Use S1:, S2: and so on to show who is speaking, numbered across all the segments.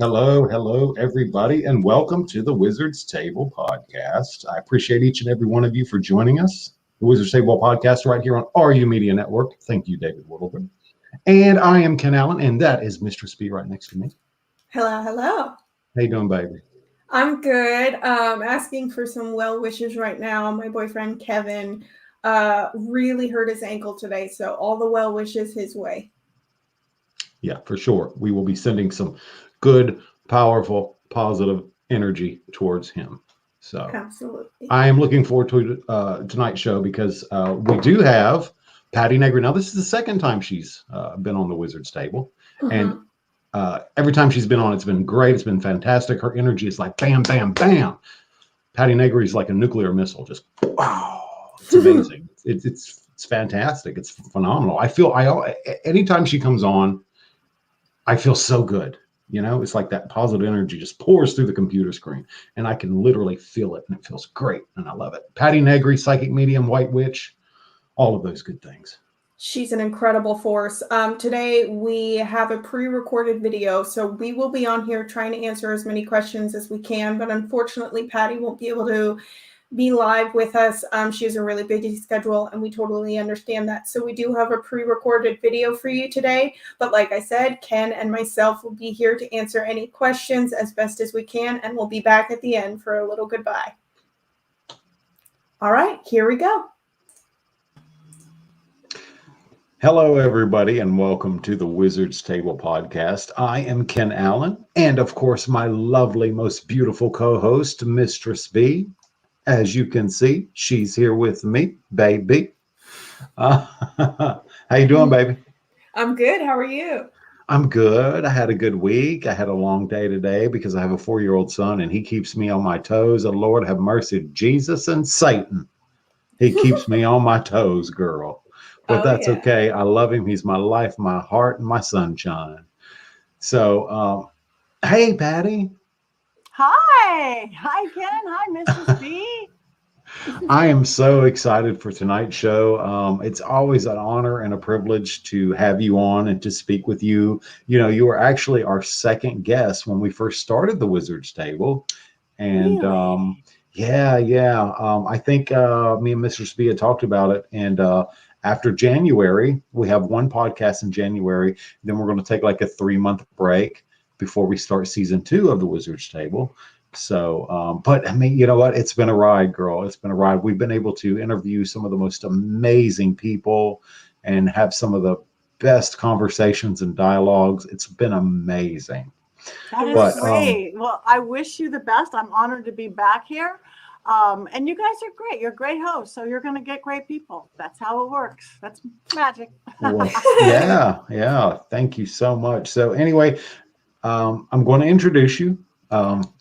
S1: Hello, everybody, and welcome to the Wizard's Table podcast. I appreciate each and every one of you for joining us. The Wizard's Table podcast right here on RU Media Network. Thank you, David Whittleton. And I am Ken Allen, and that is Mistress B right next to me.
S2: Hello.
S1: How you doing, baby?
S2: I'm good. Asking for some well wishes right now. My boyfriend Kevin really hurt his ankle today, so all the well wishes his way.
S1: Yeah, for sure. We will be sending some good, powerful, positive energy towards him. So
S2: Absolutely.
S1: I am looking forward to tonight's show because we do have Patti Negri. Now, this is the second time she's been on the Wizard's Table. And every time she's been on, it's been great. It's been fantastic. Her energy is like bam, bam, bam. Patti Negri is like a nuclear missile. Just wow, it's amazing. It's fantastic. It's phenomenal. Anytime she comes on, I feel so good. It's like that positive energy just pours through the computer screen, and I can literally feel it, and it feels great, and I love it. Patti Negri, psychic medium, white witch, all of those good things.
S2: She's an incredible force. Today we have a pre-recorded video, so we will be on here trying to answer as many questions as we can, but unfortunately Patti won't be able to be live with us. She has a really busy schedule, and we totally understand that. So we do have a pre-recorded video for you today. But like I said, Ken and myself will be here to answer any questions as best as we can, and we'll be back at the end for a little goodbye. All right, here we go.
S1: Hello, everybody, and welcome to the Wizard's Table podcast. I am Ken Allen, and of course, my lovely, most beautiful co-host, Mistress B. As you can see, she's here with me, baby. How you doing, baby?
S2: I'm good. How are you?
S1: I'm good. I had a good week. I had a long day today because I have a 4-year-old son, and he keeps me on my toes. And Lord have mercy, Jesus and Satan. He keeps me on my toes, girl. But that's okay. I love him. He's my life, my heart, and my sunshine. So, hey, Patti.
S3: Hi, Ken. Hi, Mrs. B.
S1: I am so excited for tonight's show. It's always an honor and a privilege to have you on and to speak with you. You were actually our second guest when we first started the Wizard's Table. And
S3: Really?
S1: yeah. I think me and Mr. Spee had talked about it. And after January, we have one podcast in January. Then we're going to take like a 3-month break before we start season 2 of the Wizard's Table. So, but I mean, you know what? It's been a ride, girl. It's been a ride. We've been able to interview some of the most amazing people and have some of the best conversations and dialogues. It's been amazing.
S3: That is great. Well, I wish you the best. I'm honored to be back here. And you guys are great. You're great hosts. So you're going to get great people. That's how it works. That's magic.
S1: Well, yeah. Thank you so much. So anyway, I'm going to introduce you.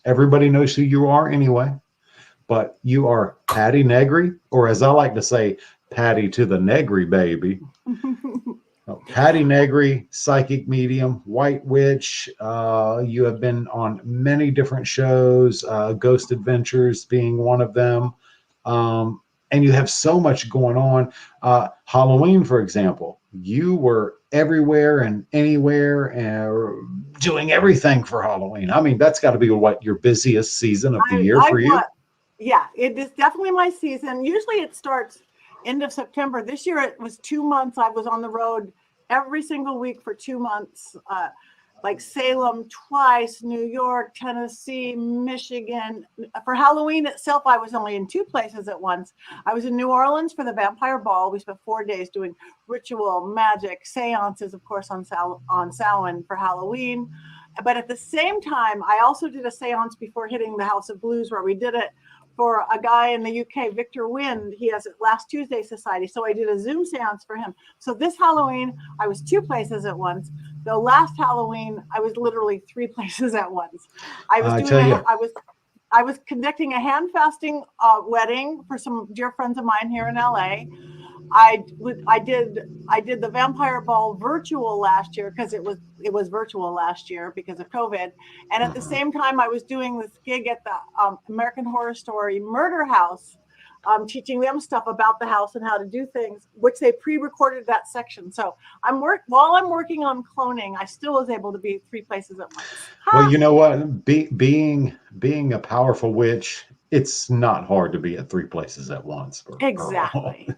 S1: Everybody knows who you are anyway, but you are Patti Negri, or as I like to say, Patti to the Negri, baby. Patti Negri, psychic medium, white witch. You have been on many different shows, Ghost Adventures being one of them. And you have so much going on. Halloween, for example, you were everywhere and anywhere and doing everything for Halloween. I mean, that's got to be your busiest season of the year for you.
S3: Yeah, it is definitely my season. Usually it starts end of September. This year it was 2 months. I was on the road every single week for 2 months. Like Salem twice, New York, Tennessee, Michigan. For Halloween itself, I was only in 2 places at once. I was in New Orleans for the Vampire Ball. We spent 4 days doing ritual, magic, seances, of course, on Samhain for Halloween. But at the same time, I also did a seance before hitting the House of Blues, where we did it for a guy in the UK, Victor Wind. He has a Last Tuesday Society. So I did a Zoom seance for him. So this Halloween, I was 2 places at once. The last Halloween, I was literally 3 places at once. I was conducting a hand fasting wedding for some dear friends of mine here in LA. I did the Vampire Ball virtual last year because it was virtual last year because of COVID. And at the same time, I was doing this gig at the American Horror Story Murder House teaching them stuff about the house and how to do things, which they pre-recorded that section. So while I'm working on cloning, I still was able to be 3 places at once.
S1: Well, you know what? Being a powerful witch, it's not hard to be at 3 places at once.
S3: Exactly.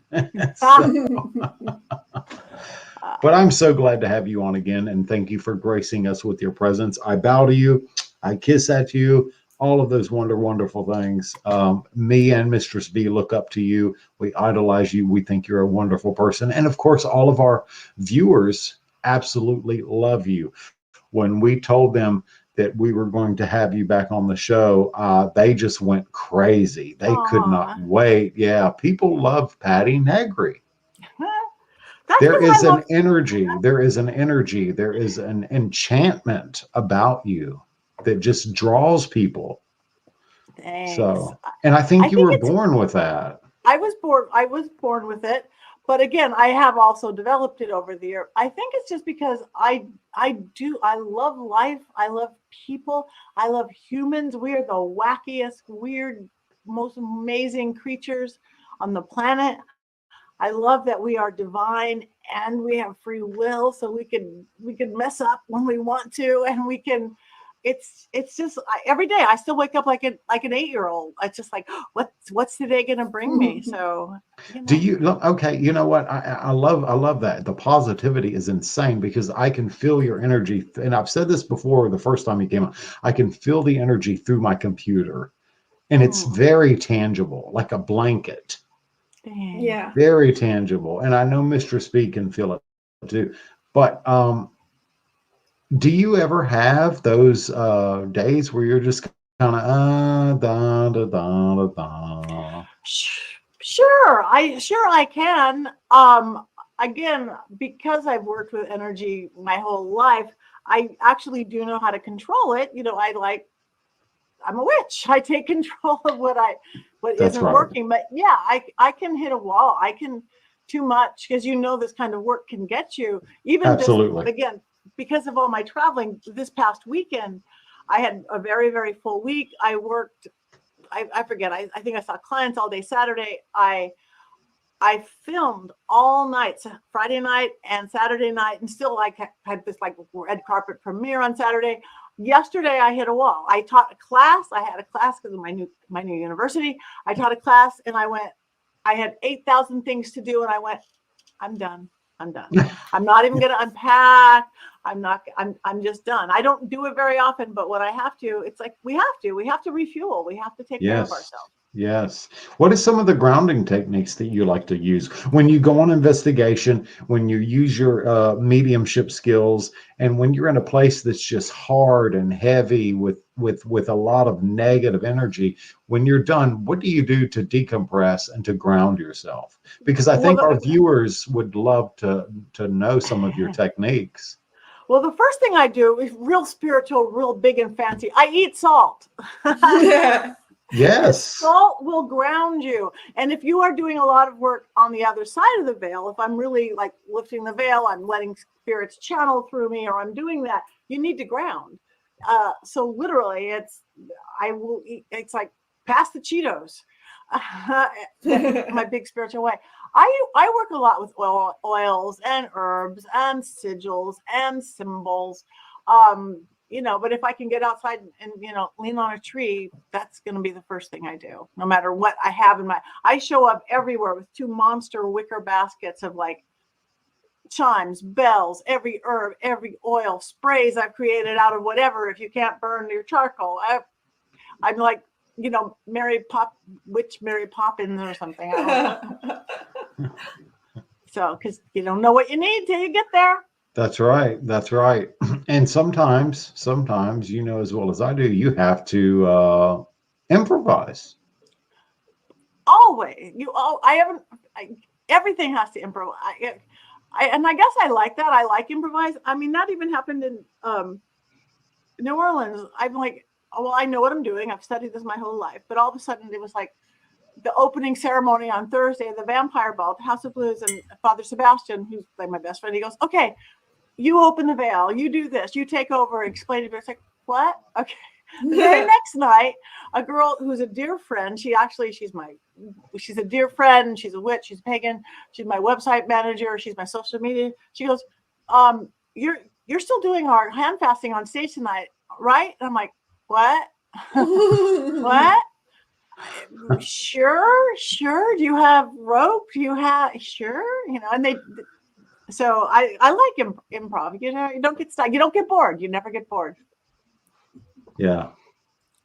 S1: But I'm so glad to have you on again, and thank you for gracing us with your presence. I bow to you. I kiss at you. All of those wonderful things. Me and Mistress B look up to you. We idolize you. We think you're a wonderful person. And of course, all of our viewers absolutely love you. When we told them that we were going to have you back on the show, they just went crazy. They could not wait. Yeah, people love Patti Negri. There is an energy. There is an energy. There is an enchantment about you that just draws people.
S3: Thanks.
S1: So, and I think you were born with that.
S3: I was born with it, but again, I have also developed it over the year. I think it's just because I love life. I love people. I love humans. We are the wackiest, weird, most amazing creatures on the planet. I love that we are divine and we have free will, so we can mess up when we want to, and we can. It's just every day I still wake up like an 8-year-old. It's just like, what's today going to bring me? So,
S1: do you look? Okay, you know what? I love that. The positivity is insane because I can feel your energy, and I've said this before. The first time you came on, I can feel the energy through my computer, and it's very tangible, like a blanket.
S2: Yeah,
S1: very tangible. And I know Mistress B can feel it too. But do you ever have those days where you're just kind of da da da da?
S3: Sure, I can. Again, because I've worked with energy my whole life, I actually do know how to control it. I'm a witch. I take control of what isn't working. But yeah, I can hit a wall. I can too much, because this kind of work can get you. Even
S1: absolutely.
S3: Again, because of all my traveling this past weekend, I had a very, very full week. I worked. I forget. I think I saw clients all day Saturday. I filmed all night, Friday night and Saturday night, and still had this red carpet premiere on Saturday. Yesterday I hit a wall. I taught a class. I had a class because of my new university. I taught a class and I had 8,000 things to do, and I went, I'm done. I'm not even going to unpack. I'm just done. I don't do it very often, but when I have to, it's like we have to refuel. We have to take care of ourselves.
S1: Yes. What are some of the grounding techniques that you like to use when you go on investigation, when you use your mediumship skills, and when you're in a place that's just hard and heavy with a lot of negative energy? When you're done, what do you do to decompress and to ground yourself? Because I think our viewers would love to know some of your techniques.
S3: Well, the first thing I do is real spiritual, real big and fancy. I eat salt.
S1: Yes.
S3: Salt will ground you. And if you are doing a lot of work on the other side of the veil, if I'm really lifting the veil, I'm letting spirits channel through me, or I'm doing that, you need to ground. So literally it's like pass the Cheetos, my big spiritual way. I work a lot with oils and herbs and sigils and symbols. But if I can get outside and lean on a tree, that's going to be the first thing I do, no matter what I have I show up everywhere with 2 monster wicker baskets of chimes, bells, every herb, every oil, sprays I've created out of whatever. If you can't burn your charcoal, I'm like, Mary Poppins or something. I don't know. So, because you don't know what you need till you get there.
S1: That's right. And sometimes, as well as I do, you have to improvise.
S3: Always. Everything has to improvise. And I guess I like that. I like improvise. I mean, that even happened in New Orleans. I'm like, I know what I'm doing. I've studied this my whole life. But all of a sudden, it was like the opening ceremony on Thursday, the Vampire Ball at the House of Blues, and Father Sebastian, who's my best friend, he goes, okay, you open the veil, you do this, you take over, explain it. It's like, what? Okay. The very next night, a girl who's a dear friend, she's a dear friend. She's a witch. She's a pagan. She's my website manager. She's my social media. She goes, you're still doing our hand fasting on stage tonight, right? And I'm like, what? What? Sure. Do you have rope? Do you have, sure? And so I like improv. You don't get stuck. You don't get bored. You never get bored.
S1: Yeah.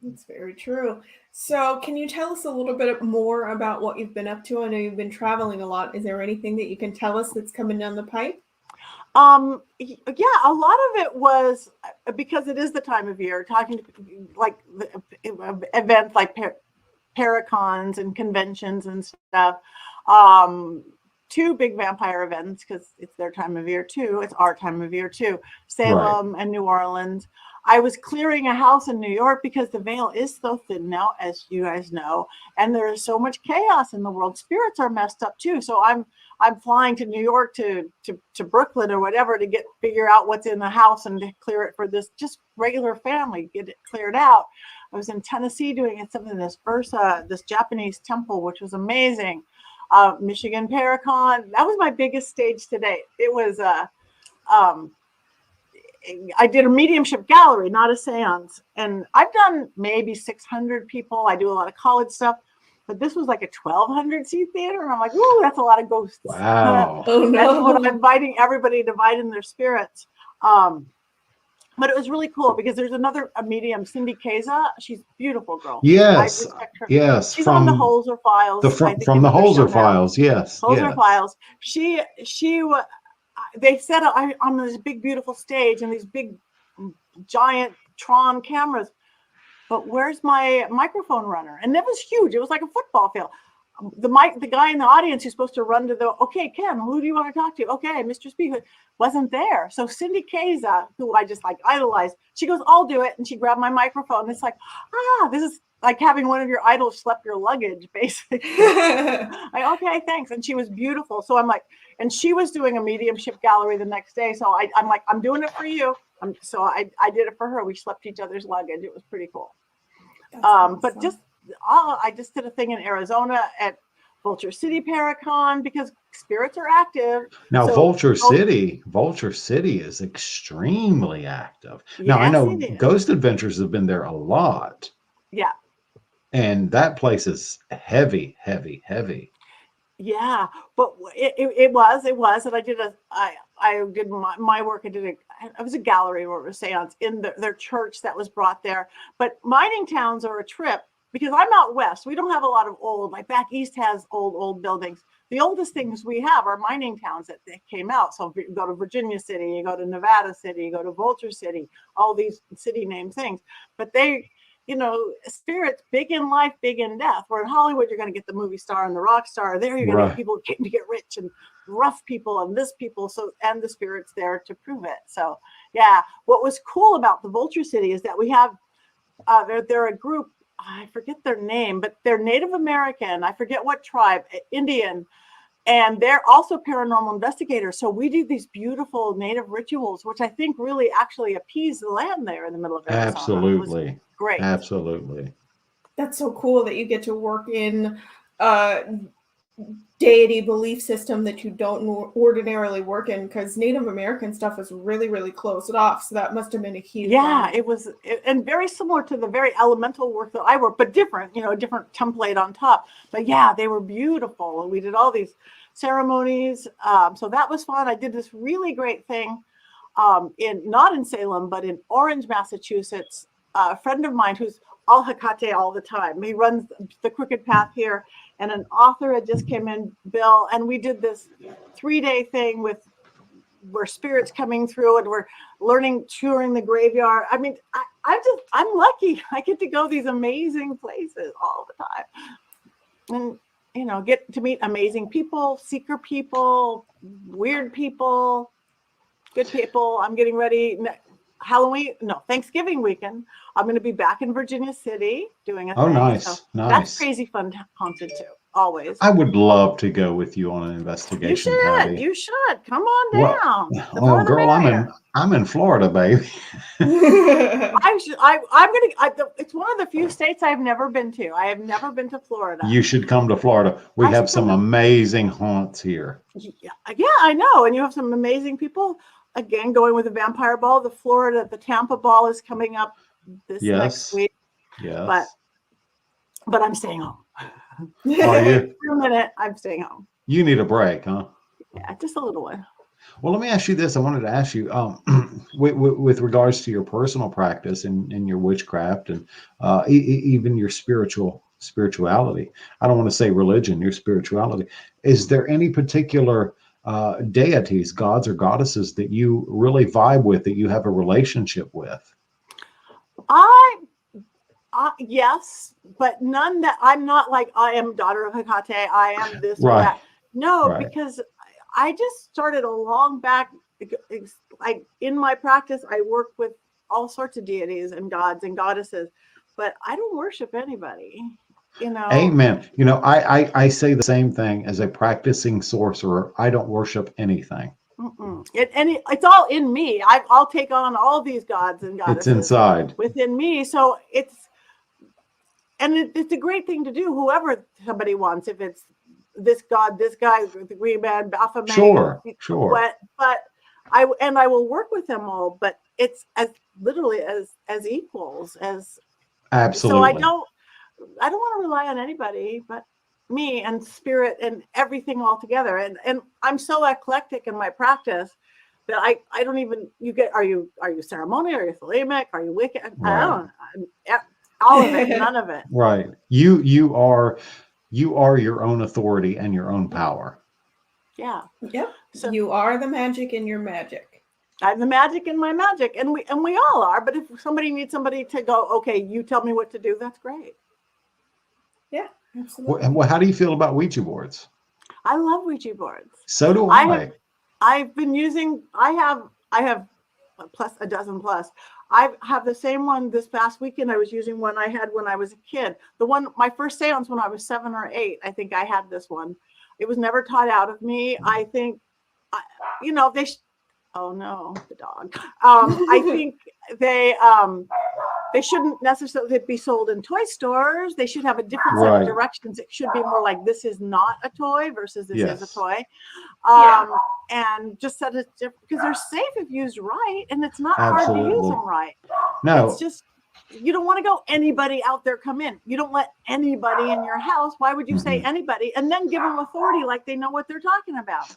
S2: That's very true. So can you tell us a little bit more about what you've been up to? I know you've been traveling a lot. Is there anything that you can tell us that's coming down the pipe?
S3: Yeah, a lot of it was because it is the time of year, talking to like events like paracons and conventions and stuff. 2 big vampire events because it's their time of year too. It's our time of year too. Salem and New Orleans. I was clearing a house in New York because the veil is so thin now, as you guys know, and there is so much chaos in the world. Spirits are messed up too. So I'm flying to New York to Brooklyn or whatever to figure out what's in the house and to clear it for this just regular family, get it cleared out. I was in Tennessee doing something in this Japanese temple, which was amazing. Michigan Paracon. That was my biggest stage to date. It was I did a mediumship gallery, not a seance. And I've done maybe 600 people. I do a lot of college stuff, but this was like a 1,200 seat theater. And I'm like, ooh, that's a lot of ghosts.
S1: Wow.
S2: Oh, no.
S3: That's what I'm inviting everybody to invite in their spirits. But it was really cool because there's a medium, Cindy Keza. She's a beautiful girl.
S1: Yes. Yes.
S3: She's on the Holzer Files.
S1: From the Holzer Files. Yes.
S3: Holzer Files. They set up on this big, beautiful stage and these big, giant Tron cameras. But where's my microphone runner? And it was huge. It was like a football field. The guy in the audience who's supposed to run to okay, Ken, who do you want to talk to? Okay, Mr. Speaker wasn't there. So Cindy Keza, who I just like idolized, she goes, I'll do it. And she grabbed my microphone. It's like, this is like having one of your idols schlep your luggage, basically. Okay, thanks. And she was beautiful. So I'm like, and she was doing a mediumship gallery the next day. So I'm like, I'm doing it for you. So I did it for her. We schlepped each other's luggage. It was pretty cool.
S2: Awesome.
S3: But I just did a thing in Arizona at Vulture City Paracon because spirits are active.
S1: Now, so, Vulture City is extremely active. Now, I know Ghost Adventures have been there a lot.
S3: Yeah.
S2: And
S1: that place is heavy.
S3: Yeah, but it was, and I did my work. I was a gallery or a seance in their church that was brought there. But mining towns are a trip because I'm out west. We don't have a lot of old, like back east has old buildings. The oldest things we have are mining towns that came out. So if you go to Virginia City, you go to Nevada City, you go to Vulture City, all these city name things. But spirits, big in life, big in death. Where in Hollywood, you're going to get the movie star and the rock star. There, you're going to get people getting to get rich and rough people and this people. So, and the spirits there to prove it. So, yeah. What was cool about the Vulture City is that we have, they're a group. I forget their name, but they're Native American. I forget what tribe, Indian. And they're also paranormal investigators. So we do these beautiful native rituals, which I think really actually appease the land there in the middle of Arizona.
S1: Absolutely.
S3: Great.
S1: Absolutely.
S2: That's so cool that you get to work in deity belief system that you don't ordinarily work in, because Native American stuff is really, really closed off. So that must have been a huge
S3: one. It was, and very similar to the very elemental work that I work, but different, a different template on top. But yeah, they were beautiful. And we did all these ceremonies. So that was fun. I did this really great thing not in Salem, but in Orange, Massachusetts. A friend of mine who's all Hecate all the time. He runs the Crooked Path here, and an author had just came in, Bill, and we did this 3-day thing where spirits coming through, and we're touring the graveyard. I mean, I'm lucky. I get to go these amazing places all the time, and get to meet amazing people, seeker people, weird people, good people. I'm getting ready. Thanksgiving weekend, I'm going to be back in Virginia City doing a thing.
S1: Nice.
S3: So nice. That's crazy fun haunted too. always.
S1: I would love to go with you on an
S3: You
S1: investigation,
S3: should.
S1: Patty.
S3: You should. Come on
S1: Well,
S3: down. The
S1: well,
S3: more the
S1: girl,
S3: merrier.
S1: I'm in Florida, baby.
S3: It's one of the few states I've never been to. I have never been to Florida.
S1: You should come to Florida. We
S3: I
S1: have
S3: should
S1: some
S3: come to-
S1: amazing haunts here.
S3: Yeah, I know. And you have some amazing people. Again, going with the Vampire Ball, the Tampa Ball is coming up this next
S1: Yes.
S3: week.
S1: Yes.
S3: But I'm staying home.
S1: Are you?
S3: For a minute, I'm staying home.
S1: You need a break, huh?
S3: Yeah, just a little one.
S1: Well, let me ask you this. I wanted to ask you, with regards to your personal practice and your witchcraft and even your spirituality. I don't want to say religion, your spirituality. Is there any particular deities, gods or goddesses that you really vibe with, that you have a relationship with?
S3: Yes, but none that I'm not like I am daughter of Hecate. I am this or
S1: Right.
S3: that. No,
S1: Right.
S3: because I just started a long back. Like in my practice, I work with all sorts of deities and gods and goddesses, but I don't worship anybody. You know.
S1: Amen. You know, I say the same thing as a practicing sorcerer. I don't worship anything.
S3: It's all in me. I'll take on all these gods and goddesses.
S1: It's inside.
S3: Within me. So it's a great thing to do. Whoever somebody wants, if it's this god, this guy, the green man, Baphomet.
S1: Sure.
S3: But I will work with them all. But it's as literally as equals as.
S1: Absolutely.
S3: So I don't want to rely on anybody but me and spirit and everything all together. And I'm so eclectic in my practice that I don't even, are you ceremonial? Are you thelemic? Are you Wiccan?
S1: Right.
S3: I don't know. All of it, none of it.
S1: Right. You are your own authority and your own power.
S3: Yeah.
S2: Yep.
S3: So
S2: You are the magic in your magic.
S3: I'm the magic in my magic, and we all are. But if somebody needs somebody to go, okay, you tell me what to do, that's great.
S2: Yeah, absolutely.
S1: Well, how do you feel about Ouija boards?
S3: I love Ouija boards.
S1: So do I.
S3: I've been using. I have plus a dozen plus. I have the same one this past weekend. I was using one I had when I was a kid. My first seance when I was 7 or 8. I think I had this one. It was never taught out of me. I think, oh no, the dog. I think they shouldn't necessarily be sold in toy stores. They should have a different set of directions. It should be more like this is not a toy versus this is a toy. And just set it different because they're safe if used right, and it's not hard to use them right.
S1: No,
S3: it's just you don't want to go anybody out there come in. You don't let anybody in your house. Why would you say anybody and then give them authority like they know what they're talking about?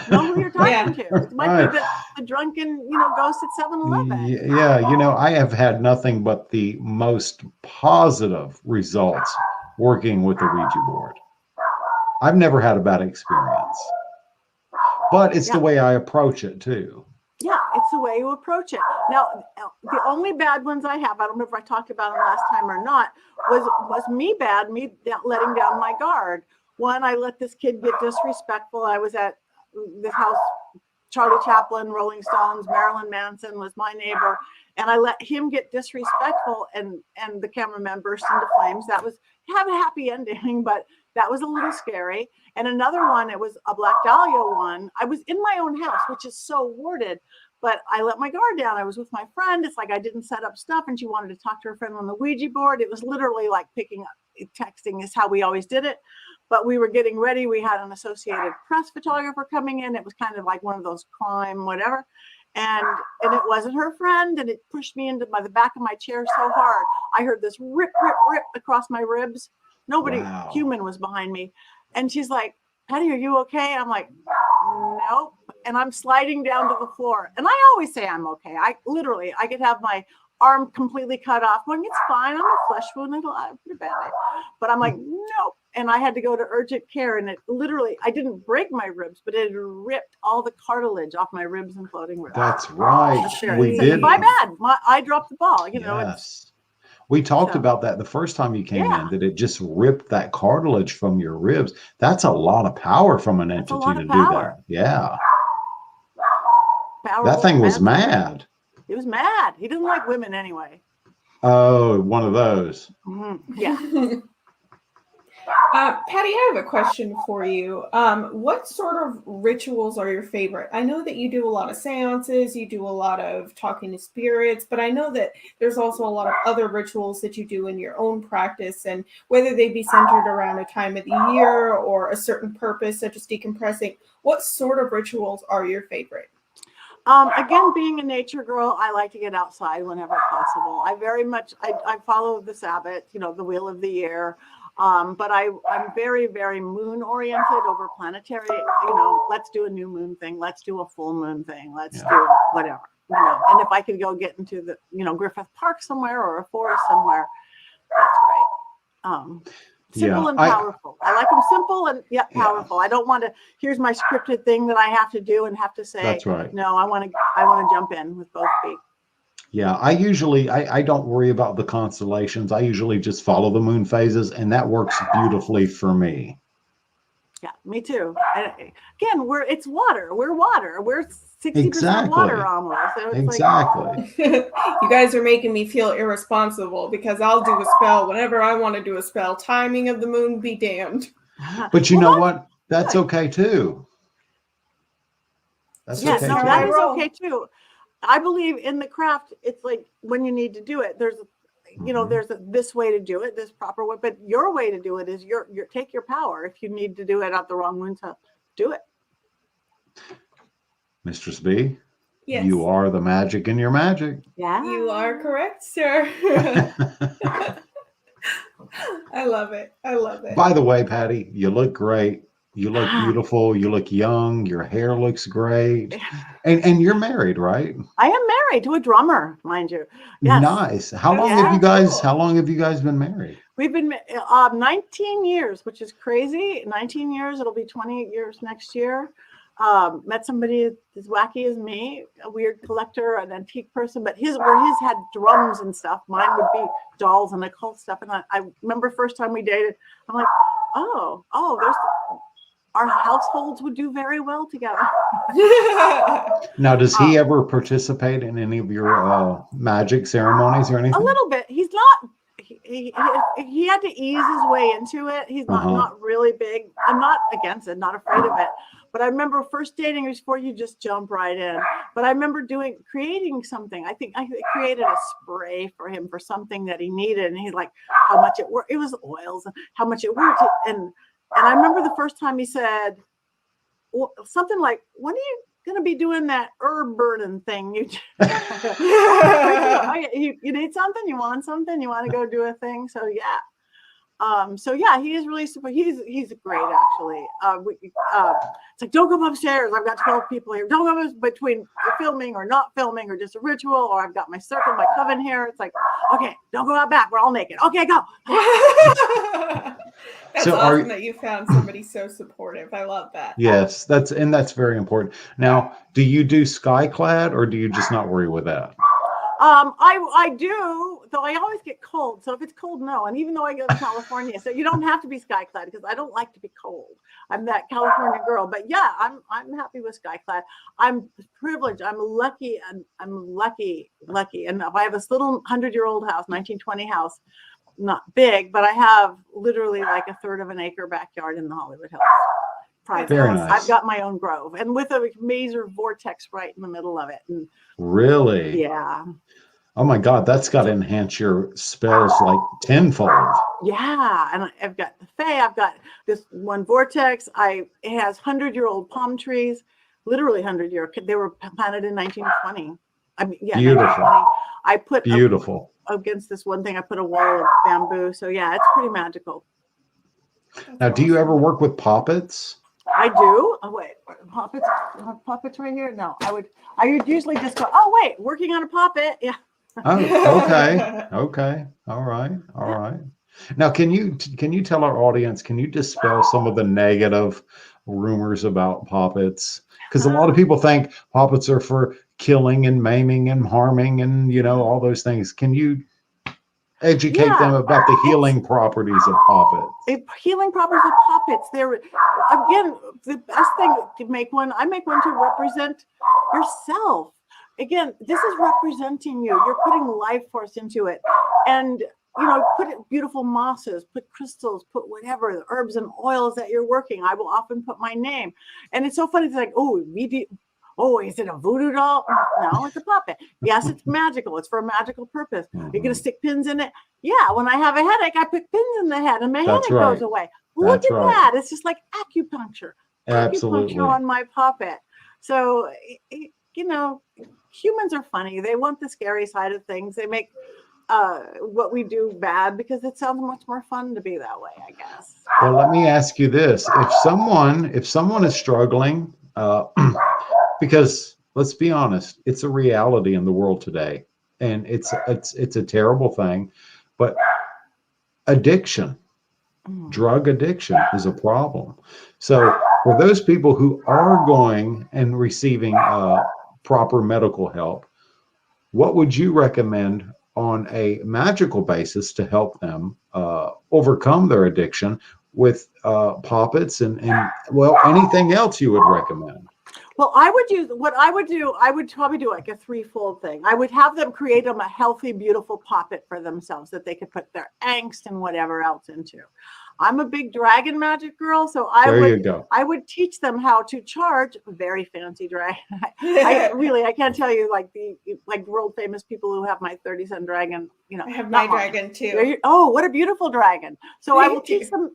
S3: Know who you're talking to. It might be the drunken, ghost at 7-Eleven.
S1: Yeah, I have had nothing but the most positive results working with the Ouija board. I've never had a bad experience. But it's the way I approach it too.
S3: Yeah, it's the way you approach it. Now, the only bad ones I have, I don't know if I talked about them last time or not, was me letting down my guard. One, I let this kid get disrespectful. I was at this house, Charlie Chaplin, Rolling Stones, Marilyn Manson was my neighbor, and I let him get disrespectful, and the cameraman burst into flames. That was have a happy ending, but that was a little scary. And another one, it was a Black Dahlia one. I was in my own house, which is so warded, but I let my guard down. I was with my friend. It's like I didn't set up stuff, and she wanted to talk to her friend on the Ouija board. It was literally like picking up, texting is how we always did it. But we were getting ready. We had an Associated Press photographer coming in. It was kind of like one of those crime, whatever. And it wasn't her friend, and it pushed me into the back of my chair so hard. I heard this rip, rip, rip across my ribs. Nobody human was behind me. And she's like, Patty, are you okay? I'm like, nope. And I'm sliding down to the floor. And I always say I'm okay. I could have my arm completely cut off. Going, it's fine. I'm a flesh wound. It'll put it back. But I'm like, nope. And I had to go to urgent care. And it literally, I didn't break my ribs, but it ripped all the cartilage off my ribs and floating ribs.
S1: That's right. We did.
S3: My bad. I dropped the ball.
S1: Yes. We talked about that the first time you came in, that it just ripped that cartilage from your ribs. That's a lot of power from an entity to do that. Yeah. That thing was mad.
S3: He was mad. He didn't like women anyway.
S1: Oh, one of those.
S3: Yeah.
S2: Patty, I have a question for you. What sort of rituals are your favorite? I know that you do a lot of seances, you do a lot of talking to spirits, but I know that there's also a lot of other rituals that you do in your own practice, and whether they be centered around a time of the year or a certain purpose, such as decompressing, what sort of rituals are your favorite?
S3: Again, being a nature girl, I like to get outside whenever possible. I follow the Sabbath, the wheel of the year. But I'm very, very moon oriented over planetary, let's do a new moon thing. Let's do a full moon thing. Let's do whatever, and if I could go get into the, Griffith Park somewhere or a forest somewhere, that's great. Simple and powerful. I like them simple and yet powerful. I don't want to, here's my scripted thing that I have to do and have to say,
S1: That's right.
S3: No, I want to jump in with both feet.
S1: Yeah, I don't worry about the constellations. I usually just follow the moon phases, and that works beautifully for me.
S3: Yeah, me too. And again, it's water. We're water. We're 60% water almost. So it's
S1: exactly.
S2: You guys are making me feel irresponsible because I'll do a spell whenever I want to do a spell. Timing of the moon be damned.
S1: But you know what? That's okay too.
S3: That is okay too. I believe in the craft. It's like when you need to do it, there's this way to do it, this proper way, but your way to do it is your take your power. If you need to do it at the wrong moon to do it.
S1: Mistress B,
S2: yes,
S1: you are the magic in your magic.
S2: Yeah, you are correct, sir. I love it. I love it.
S1: By the way, Patty, you look great. You look beautiful. You look young. Your hair looks great. And you're married, right?
S3: I am married to a drummer, mind you. Yes.
S1: Nice. How long have you guys been married?
S3: We've been 19 years, which is crazy. 19 years. It'll be 28 years next year. Met somebody as wacky as me, a weird collector, an antique person, but his had drums and stuff. Mine would be dolls and occult stuff. And I remember first time we dated, I'm like, there's our households would do very well together.
S1: Now, does he ever participate in any of your magic ceremonies or anything?
S3: A little bit. He's not. He had to ease his way into it. He's not really big. I'm not against it, not afraid of it. But I remember first dating before you just jump right in. But I remember creating something. I think I created a spray for him for something that he needed, and he's like, how much it worked. It was oils and how much it worked. And I remember the first time he said something like, when are you going to be doing that herb burning thing? You need something? You want something? You want to go do a thing? So, yeah. He is really super. He's great, actually. It's like, don't come upstairs. I've got 12 people here. Don't come between filming or not filming or just a ritual, or I've got my circle, my coven here. It's like, okay, don't go out back. We're all naked. Okay, go.
S2: That's awesome that you found somebody so supportive. I love that.
S1: Yes, that's very important. Now, do you do skyclad, or do you just not worry with that?
S3: I do, though I always get cold. So if it's cold, no. And even though I go to California, so you don't have to be skyclad because I don't like to be cold. I'm that California girl. But yeah, I'm happy with skyclad. I'm privileged. I'm lucky. And I have this little 100-year-old house, 1920 house, not big, but I have literally like a third of an acre backyard in the Hollywood Hills.
S1: Very nice.
S3: I've got my own grove, and with a major vortex right in the middle of it. And
S1: really?
S3: Yeah.
S1: Oh my God, that's got to enhance your spells like tenfold.
S3: Yeah, and I've got the Fae. I've got this one vortex. It has 100-year-old palm trees, literally 100-year. They were planted in 1920. I mean, yeah,
S1: beautiful.
S3: I put
S1: beautiful
S3: against this one thing. I put a wall of bamboo. So yeah, it's pretty magical.
S1: Now, do you ever work with poppets?
S3: I do. Oh wait, puppets right here. No, I would usually just go, oh wait, working on a puppet. Yeah.
S1: Oh, okay. All right. Now, can you tell our audience, can you dispel some of the negative rumors about poppets? Because a lot of people think poppets are for killing and maiming and harming and, all those things. Can you educate them about the healing properties of poppets?
S3: Healing properties of poppets. They're, again, the best thing to make one. I make one to represent yourself. Again, this is representing you. You're putting life force into it. And put beautiful mosses, put crystals, put whatever, the herbs and oils that you're working. I will often put my name. And it's so funny. It's like, oh, is it a voodoo doll? No, it's a puppet. Yes, it's magical. It's for a magical purpose. Are you going to stick pins in it? Yeah, when I have a headache, I put pins in the head and my headache goes away. Look at that. It's just like acupuncture.
S1: Absolutely.
S3: Acupuncture on my puppet. So, humans are funny. They want the scary side of things. They make what we do bad because it sounds much more fun to be that way, I guess.
S1: Well, let me ask you this. If someone is struggling, because let's be honest, it's a reality in the world today, and it's a terrible thing, but addiction, drug addiction is a problem. So for those people who are going and receiving proper medical help, what would you recommend on a magical basis to help them overcome their addiction with poppets and anything else you would recommend?
S3: Well, I would probably do like a threefold thing. I would have them create them a healthy, beautiful poppet for themselves that they could put their angst and whatever else into. I'm a big dragon magic girl, so I would teach them how to charge a very fancy dragon. I can't tell you like world famous people who have my 30-cent dragon.
S2: I have my dragon too.
S3: Oh, what a beautiful dragon! So I will teach them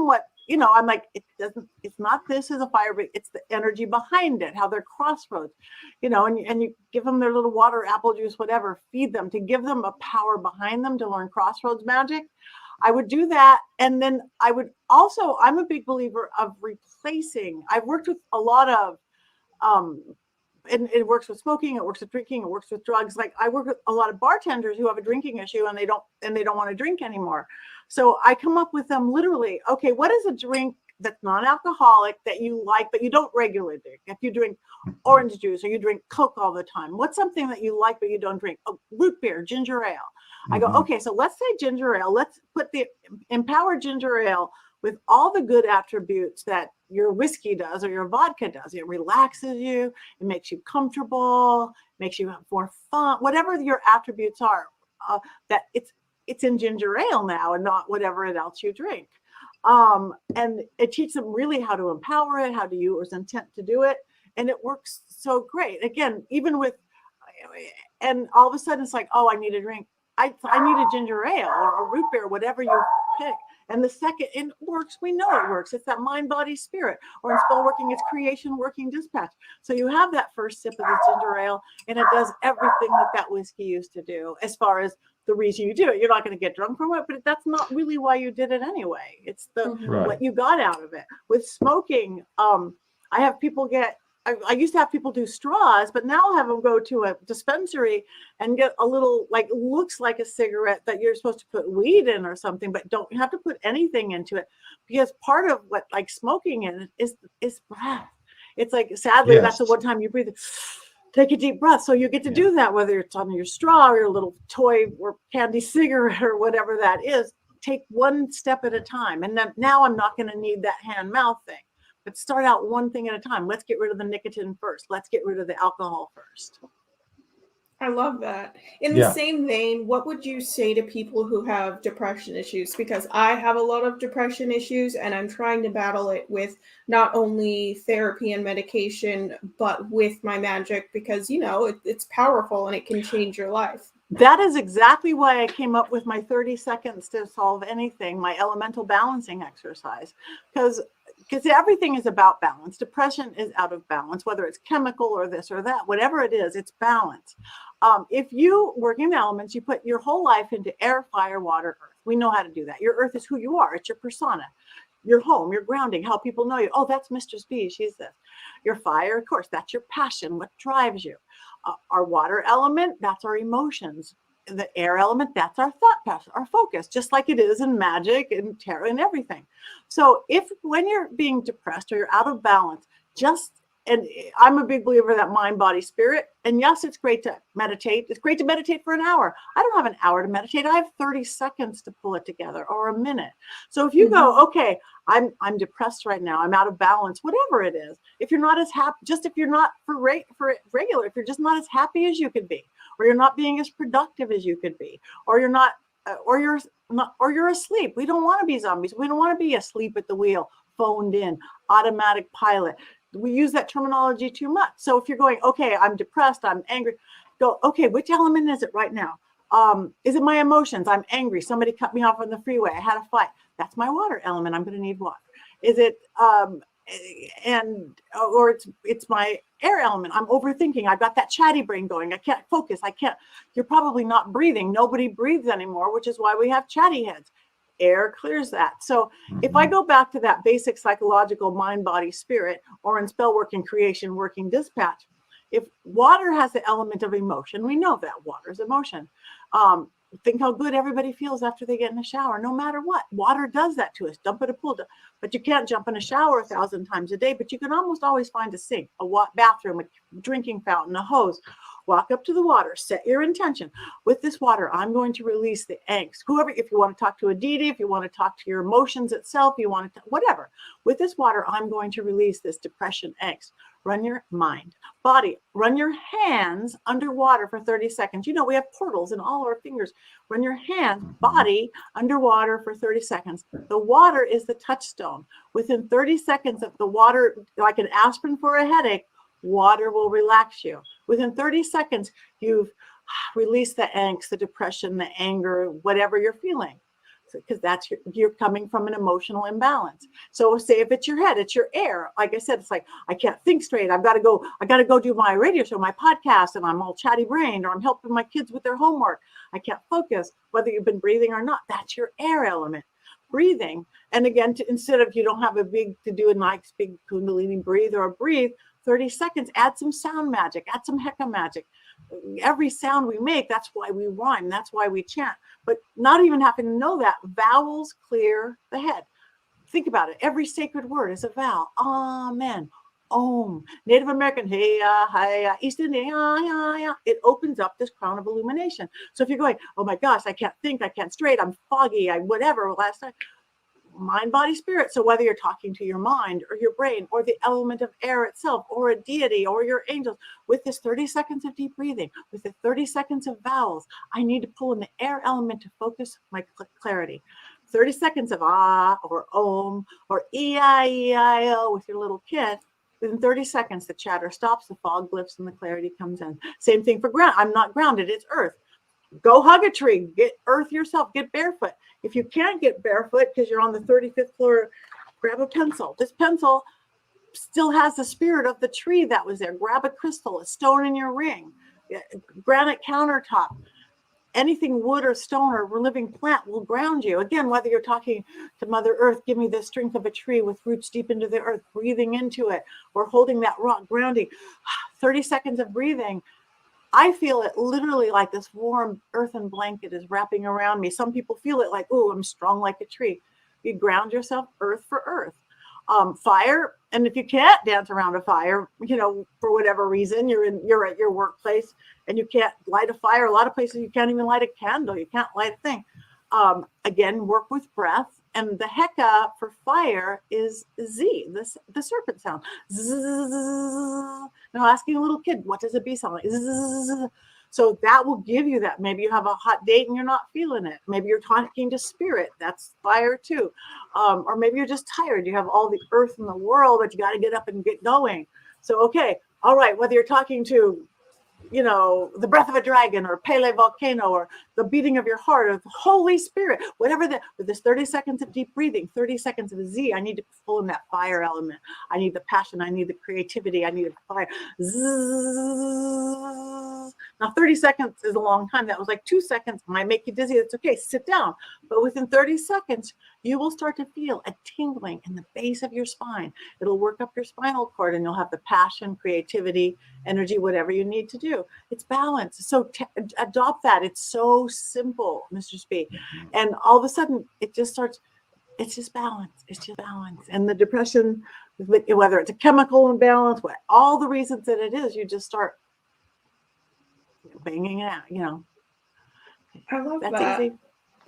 S3: what. I'm like, it's not this as a fire, but it's the energy behind it, how they're crossroads, and you give them their little water, apple juice, whatever, feed them to give them a power behind them to learn crossroads magic. I would do that. And then I would also, I'm a big believer of replacing. I've worked with a lot of, and it works with smoking, it works with drinking, it works with drugs. Like I work with a lot of bartenders who have a drinking issue and they don't want to drink anymore. So I come up with them literally, okay, what is a drink that's non-alcoholic that you like, but you don't regularly drink? If you drink orange juice or you drink Coke all the time, what's something that you like, but you don't drink? Oh, root beer, ginger ale. I go, okay, so let's say ginger ale. Let's put the empowered ginger ale with all the good attributes that your whiskey does or your vodka does. It relaxes you, it makes you comfortable, makes you have more fun, whatever your attributes are, that it's in ginger ale now and not whatever else you drink. And it teaches them really how to empower it, how to use intent to do it. And it works so great. Again, even with, and all of a sudden it's like, oh, I need a drink. I need a ginger ale or a root beer, whatever you pick. And the second, it works. We know it works. It's that mind, body, spirit. Or in spell working, it's creation, working, dispatch. So you have that first sip of the ginger ale, and it does everything that whiskey used to do as far as the reason you do it. You're not going to get drunk from it, but that's not really why you did it anyway. It's what you got out of it. With smoking, I have people I used to have people do straws, but now I'll have them go to a dispensary and get a little, looks like a cigarette that you're supposed to put weed in or something, but don't have to put anything into it, because part of what smoking in is breath. It's like, sadly, that's the one time you breathe, take a deep breath. So you get to do that, whether it's on your straw or your little toy or candy cigarette or whatever that is. Take one step at a time. And then now I'm not going to need that hand mouth thing. But start out one thing at a time. Let's get rid of the nicotine first. Let's get rid of the alcohol first.
S2: I love that. In the same vein, what would you say to people who have depression issues? Because I have a lot of depression issues and I'm trying to battle it with not only therapy and medication, but with my magic, because, it's powerful and it can change your life.
S3: That is exactly why I came up with my 30 seconds to solve anything, my elemental balancing exercise. Because everything is about balance. Depression is out of balance, whether it's chemical or this or that, whatever it is, it's balance. If you work in elements, you put your whole life into air, fire, water, earth. We know how to do that. Your earth is who you are. It's your persona, your home, your grounding, how people know you. Oh, that's Mistress B. She's this. Your fire, of course, that's your passion, what drives you. Our water element, that's our emotions. The air element, that's our thought pattern, our focus, just like it is in magic and tarot and everything. So when you're being depressed or you're out of balance, and I'm a big believer that mind, body, spirit. And yes, it's great to meditate. It's great to meditate for an hour. I don't have an hour to meditate. I have 30 seconds to pull it together, or a minute. So if you go, okay, I'm depressed right now, I'm out of balance, whatever it is. If you're not as happy, just if you're not for regular, if you're just not as happy as you could be, or you're not being as productive as you could be, or you're not or you're not, or you're asleep. We don't want to be zombies. We don't want to be asleep at the wheel, phoned in, automatic pilot. We use that terminology too much. So if you're going, okay, I'm depressed, I'm angry, go, okay, which element is it right now? Is it my emotions? I'm angry. Somebody cut me off on the freeway. I had a fight. That's my water element. I'm going to need water. Is it, or it's my air element. I'm overthinking. I've got that chatty brain going. I can't focus. You're probably not breathing. Nobody breathes anymore, which is why we have chatty heads. Air clears that. So if I go back to that basic psychological mind, body, spirit, or in spell working, creation, working, dispatch, if water has the element of emotion, we know that water is emotion. Think how good everybody feels after they get in the shower, no matter what. Water does that to us. Dump in a pool. But you can't jump in a shower 1,000 times a day, but you can almost always find a sink, a bathroom, a drinking fountain, a hose. Walk up to the water, set your intention. With this water, I'm going to release the angst. Whoever, if you want to talk to a deity, if you want to talk to your emotions itself, you want to, whatever. With this water, I'm going to release this depression, angst. Run your mind, body, run your hands underwater for 30 seconds. You know, we have portals in all our fingers. Run your hands, body underwater for 30 seconds. The water is the touchstone. Within 30 seconds of the water, like an aspirin for a headache, water will relax you. Within 30 seconds, you've released the angst, the depression, the anger, whatever you're feeling. Because that's you're coming from an emotional imbalance. So say if it's your head, it's your air. Like I said, it's like, I can't think straight. I got to go do my radio show, my podcast, and I'm all chatty brained, or I'm helping my kids with their homework. I can't focus, whether you've been breathing or not. That's your air element. Breathing. And again, instead of, you don't have a big to do a nice big Kundalini breathe or a breathe, 30 seconds, add some sound magic, add some heka magic. Every sound we make, that's why we rhyme, that's why we chant. But not even having to know that, vowels clear the head. Think about it. Every sacred word is a vowel. Amen. Om. Native American, hey-ya, hi-ya, East Indian, ya. It opens up this crown of illumination. So if you're going, oh my gosh, I can't think, I can't straight, I'm foggy, whatever, last night. Mind, body, spirit. So whether you're talking to your mind or your brain or the element of air itself or a deity or your angels, with this 30 seconds of deep breathing, with the 30 seconds of vowels, I need to pull in the air element to focus my clarity. 30 seconds of ah or om or E-I-E-I-O with your little kid. Within 30 seconds, the chatter stops, the fog lifts, and the clarity comes in. Same thing for ground. I'm not grounded, it's earth. Go hug a tree, get earth yourself, get barefoot. If you can't get barefoot because you're on the 35th floor, grab a pencil. This pencil still has the spirit of the tree that was there. Grab a crystal, a stone in your ring, granite countertop. Anything wood or stone or living plant will ground you. Again, whether you're talking to Mother Earth, give me the strength of a tree with roots deep into the earth, breathing into it, or holding that rock, grounding. 30 seconds of breathing. I feel it literally like this warm earthen blanket is wrapping around me. Some people feel it like, oh, I'm strong like a tree. You ground yourself earth for earth. Fire, and if you can't dance around a fire, you know, for whatever reason, you're at your workplace and you can't light a fire. A lot of places you can't even light a candle. You can't light a thing. Again, work with breath. And the heka for fire is Z, the serpent sound. Zzz. Now asking a little kid, what does a bee sound like? Zzz. So that will give you that. Maybe you have a hot date and you're not feeling it. Maybe you're talking to spirit. That's fire too. Or maybe you're just tired. You have all the earth in the world, but you got to get up and get going. So, okay. All right. Whether you're talking to, you know, the breath of a dragon or Pele volcano or the beating of your heart or the Holy Spirit, whatever that, with this 30 seconds of deep breathing, 30 seconds of a Z, I need to pull in that fire element. I need the passion. I need the creativity. I need the fire. Zzz. Now, 30 seconds is a long time. That was like 2 seconds. Might make you dizzy. It's okay. Sit down. But within 30 seconds, you will start to feel a tingling in the base of your spine. It'll work up your spinal cord and you'll have the passion, creativity, energy, whatever you need to do. It's balance. So adopt that. It's so simple, Mr. Spee. And all of a sudden, it just starts, it's just balance. It's just balance. And the depression, whether it's a chemical imbalance, all the reasons that it is, you just start banging it out, you know.
S2: I love
S3: That's
S2: that.
S3: easy.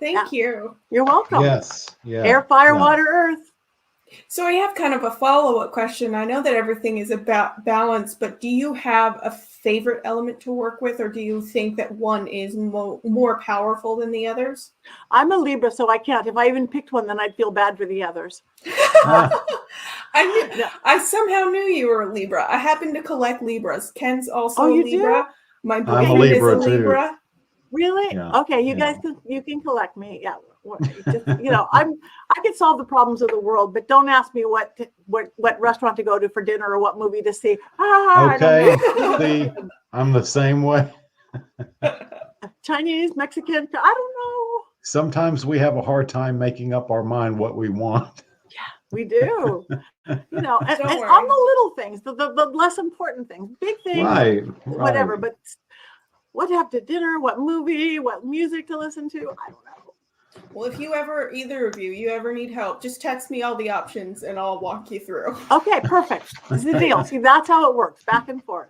S2: Thank you.
S3: You're welcome.
S1: Yes. Yeah.
S3: Air, fire,
S1: Yeah.
S3: water, earth.
S2: So I have kind of a follow-up question. I know that everything is about balance, but do you have a favorite element to work with, or do you think that one is more powerful than the others?
S3: I'm a Libra, so I can't. If I even picked one, then I'd feel bad for the others.
S1: Ah,
S3: No.
S2: I somehow knew you were a Libra. I happen to collect Libras. Ken's also
S3: Oh,
S2: a
S3: you do?
S2: Libra. My
S1: I'm a
S2: boyfriend is a
S1: Libra too.
S2: Libra.
S3: Really?
S1: Yeah,
S3: Okay, you
S1: yeah.
S3: guys can collect me. Yeah. Just, I can solve the problems of the world, but don't ask me what restaurant to go to for dinner or what movie to see. I don't
S1: Okay.
S3: know.
S1: See, I'm the same way.
S3: Chinese, Mexican, I don't know.
S1: Sometimes we have a hard time making up our mind what we want.
S3: We do. And
S2: Don't
S3: on
S2: worry.
S3: the little things, the less important things, big things,
S1: Right,
S3: whatever.
S1: right.
S3: But what to have to dinner, what movie, what music to listen to, I don't know.
S2: Well, if either of you ever need help, just text me all the options and I'll walk you through.
S3: Okay, perfect. This is the deal. See, that's how it works, back and forth.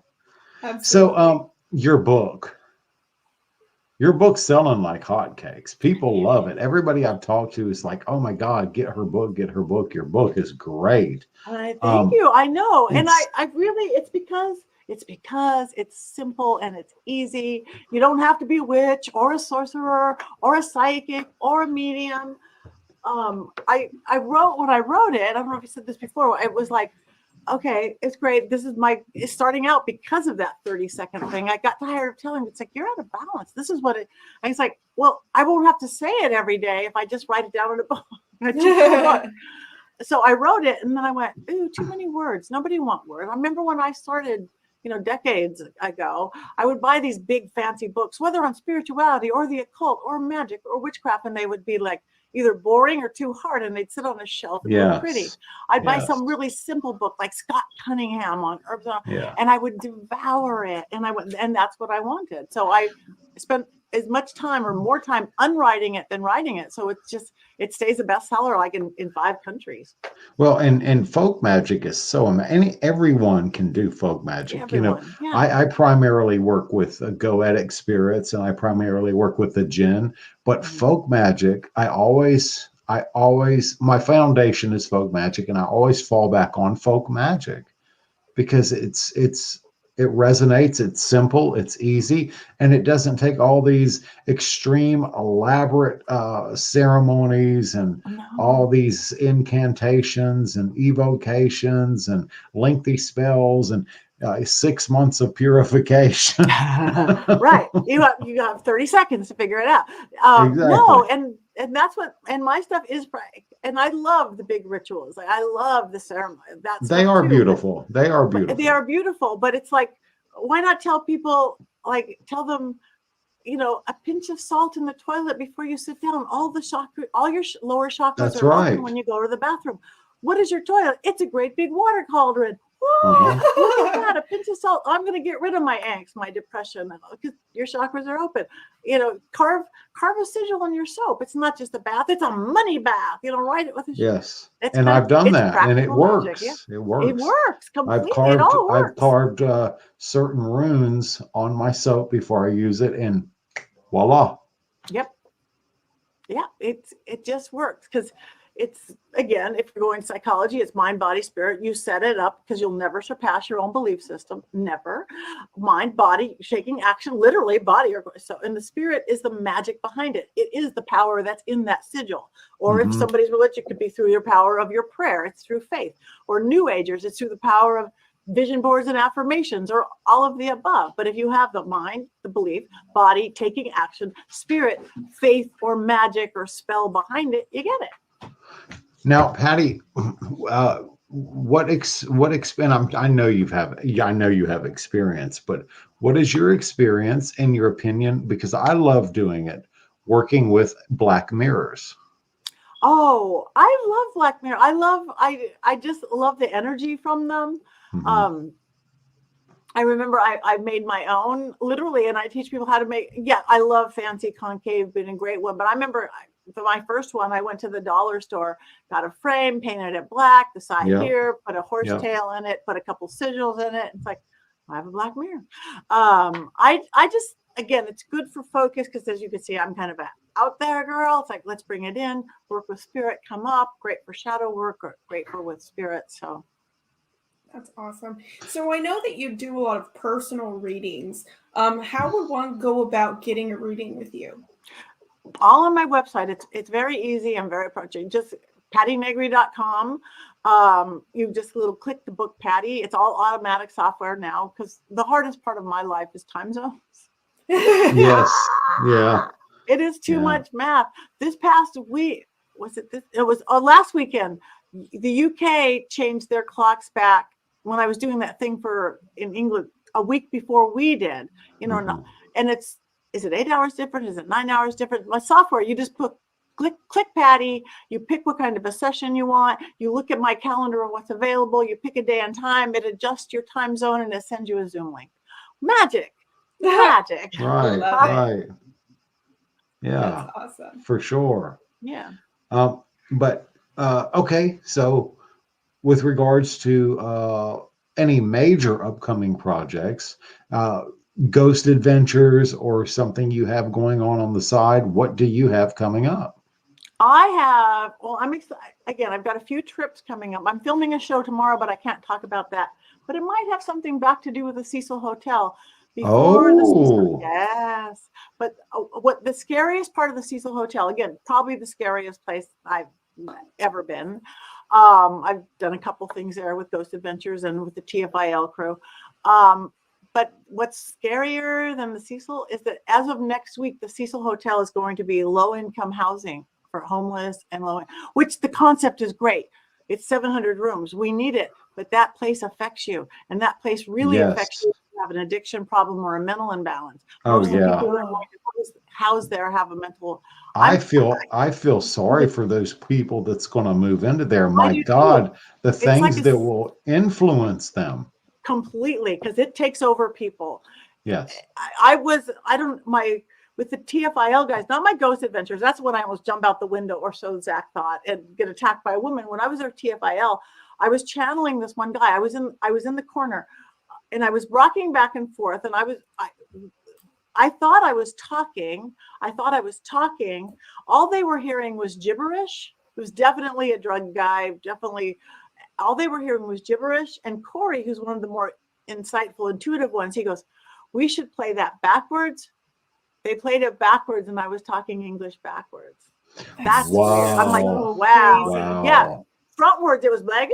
S2: Absolutely.
S1: So, your book's selling like hotcakes. People love it. Everybody I've talked to is like, "Oh my God, get her book, get her book. Your book is great."
S3: Thank
S1: Um,
S3: you. I know. And
S1: it's
S3: I really, it's because it's simple and it's easy. You don't have to be a witch or a sorcerer or a psychic or a medium. I wrote when I wrote it, I don't know if you said this before, it was like, okay, it's great. It's starting out because of that 30-second thing. I got tired of telling, it's like, you're out of balance. This is what and it's like, well, I won't have to say it every day if I just write it down in a book. I took the book. So I wrote it and then I went, ooh, too many words. Nobody wants words. I remember when I started, decades ago, I would buy these big fancy books, whether on spirituality or the occult or magic or witchcraft, and they would be like either boring or too hard, and they'd sit on a shelf and look pretty.
S1: yes,
S3: I'd buy
S1: yes,
S3: some really simple book like Scott Cunningham on herbs,
S1: yeah.
S3: and I would devour it, and that's what I wanted. So I spent as much time or more time unwriting it than writing it. So it stays a bestseller like in 5 countries.
S1: Well, and folk magic is so everyone can do folk magic.
S3: Everyone, yeah.
S1: I primarily work with goetic spirits and I primarily work with the jinn, but folk magic, I always my foundation is folk magic and I always fall back on folk magic because it resonates, it's simple, it's easy, and it doesn't take all these extreme elaborate ceremonies and all
S3: No.
S1: these incantations and evocations and lengthy spells and 6 months of purification.
S3: Right. You have 30 seconds to figure it out.
S1: Exactly.
S3: No, and that's and my stuff is and I love the big rituals. Like I love the ceremony.
S1: They are beautiful. They are
S3: But
S1: beautiful.
S3: they are beautiful, but it's like, why not tell people, tell them, a pinch of salt in the toilet before you sit down. All your lower chakras
S1: That's
S3: are
S1: right.
S3: open when you go to the bathroom. What is your toilet? It's a great big water cauldron. Whoa,
S1: Uh-huh.
S3: look at that, a pinch of salt. I'm going to get rid of my angst, my depression, because your chakras are open. Carve a sigil on your soap. It's not just a bath; it's a money bath. Write it with a
S1: Yes. And I've done that and it works.
S3: Magic, yeah.
S1: It works.
S3: It works completely.
S1: I've
S3: It all works.
S1: carved certain runes on my soap before I use it, and voila.
S3: Yep. Yeah, it just works because it's, again, if you're going psychology, it's mind, body, spirit. You set it up because you'll never surpass your own belief system. Never. Mind, body, shaking action, literally body. And the spirit is the magic behind it. It is the power that's in that sigil. Or if somebody's religion, it could be through your power of your prayer. It's through faith. Or New Agers, it's through the power of vision boards and affirmations, or all of the above. But if you have the mind, the belief, body, taking action, spirit, faith, or magic or spell behind it, you get it.
S1: Now, Patti, I know you have experience, but what is your experience and your opinion? Because I love doing it, working with black mirrors.
S3: Oh, I love Black Mirror. I just love the energy from them.
S1: Mhm.
S3: I remember I made my own literally, and I teach people how to make. Yeah, I love fancy concave, been a great one. But I remember for my first one, I went to the dollar store, got a frame, painted it black, the side
S1: Yep.
S3: here, put a horsetail in it, put a couple sigils in it. It's like, I have a black mirror. I just, again, it's good for focus because, as you can see, I'm kind of a out there, girl. It's like, let's bring it in, work with spirit, come up, great for shadow work, or great for with spirit. So
S2: That's awesome. So I know that you do a lot of personal readings. How would one go about getting a reading with you?
S3: all on my website. It's very easy and very approaching. Just pattinegri.com. You just click the book Patti. It's all automatic software now, because the hardest part of my life is time zones.
S1: Yes. Yeah.
S3: It is too
S1: Yeah.
S3: much math. This past week, was it this? It was last weekend. The UK changed their clocks back when I was doing that thing in England a week before we did. And is it 8 hours different? Is it 9 hours different? My software, you just click Patti. You pick what kind of a session you want. You look at my calendar of what's available. You pick a day and time. It adjusts your time zone and it sends you a Zoom link. Magic.
S1: Right.
S2: Love it.
S1: Right. Yeah.
S2: That's awesome.
S1: For sure.
S3: Yeah.
S1: But okay, so with regards to any major upcoming projects, Ghost Adventures or something you have going on the side, what do you have coming up?
S3: I'm excited. Again, I've got a few trips coming up. I'm filming a show tomorrow, but I can't talk about that. But it might have something back to do with the Cecil Hotel. Yes. But what the scariest part of the Cecil Hotel, again, probably the scariest place I've ever been. I've done a couple things there with Ghost Adventures and with the TFIL crew. But what's scarier than the Cecil is that as of next week, the Cecil Hotel is going to be low-income housing for homeless and which the concept is great. It's 700 rooms. We need it, but that place affects you, and that place really affects you if you have an addiction problem or a mental imbalance. Most of the people who are going to house there have a mental.
S1: I feel sorry for those people that's going to move into there. My God, the things that will influence them.
S3: Completely, because it takes over people.
S1: Yes.
S3: With the TFIL guys, not my Ghost Adventures. That's when I almost jump out the window, or so Zach thought, and get attacked by a woman. When I was at TFIL, I was channeling this one guy. I was in the corner, and I was rocking back and forth, and I thought I was talking. All they were hearing was gibberish. It was definitely a drug guy. Definitely, all they were hearing was gibberish. And Corey, who's one of the more insightful, intuitive ones, he goes, "We should play that backwards." They played it backwards, and I was talking English backwards. That's weird. I'm like, wow. Yeah. Frontwards, it was like,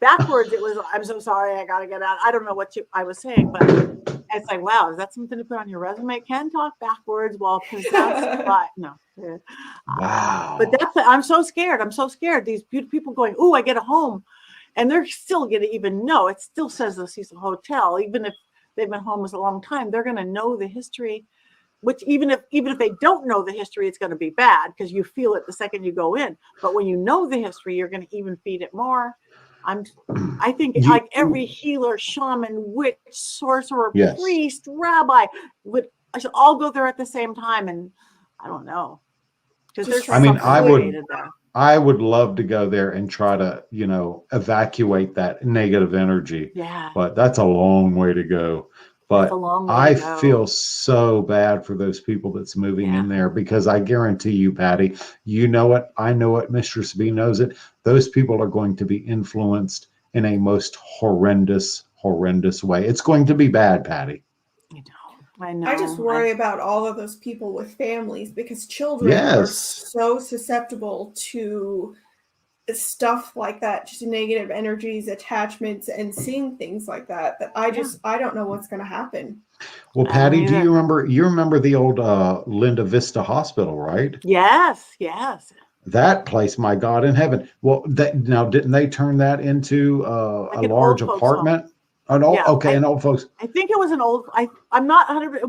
S3: backwards, it was, "I'm so sorry, I got to get out." I don't know what I was saying, but it's like, wow, is that something to put on your resume? Can talk backwards while possessed. No.
S1: Wow.
S3: But I'm so scared. These beautiful people going, "Ooh, I get a home." And they're still going to even know. It still says the Cecil Hotel, even if they've been homeless a long time, they're going to know the history, which even if they don't know the history, it's going to be bad because you feel it the second you go in. But when you know the history, you're going to even feed it more. I think like every healer, shaman, witch, sorcerer, priest, rabbi I should all go there at the same time. And I don't know. Because
S1: I would love to go there and try to, evacuate that negative energy.
S3: Yeah.
S1: But that's a long way to go. But I feel so bad for those people that's moving in there, because I guarantee you, Patti, you know it. I know it. Mistress B knows it. Those people are going to be influenced in a most horrendous way. It's going to be bad, Patti.
S3: I know.
S2: I just worry about all of those people with families, because children are so susceptible to stuff like that, just negative energies, attachments, and seeing things like that I don't know what's going to happen.
S1: Well, Patti, do you remember the old Linda Vista Hospital, right?
S3: Yes.
S1: That place, my God in heaven. Well, now didn't they turn that into a large apartment? An old folks.
S3: I think it was an old. I'm not 100.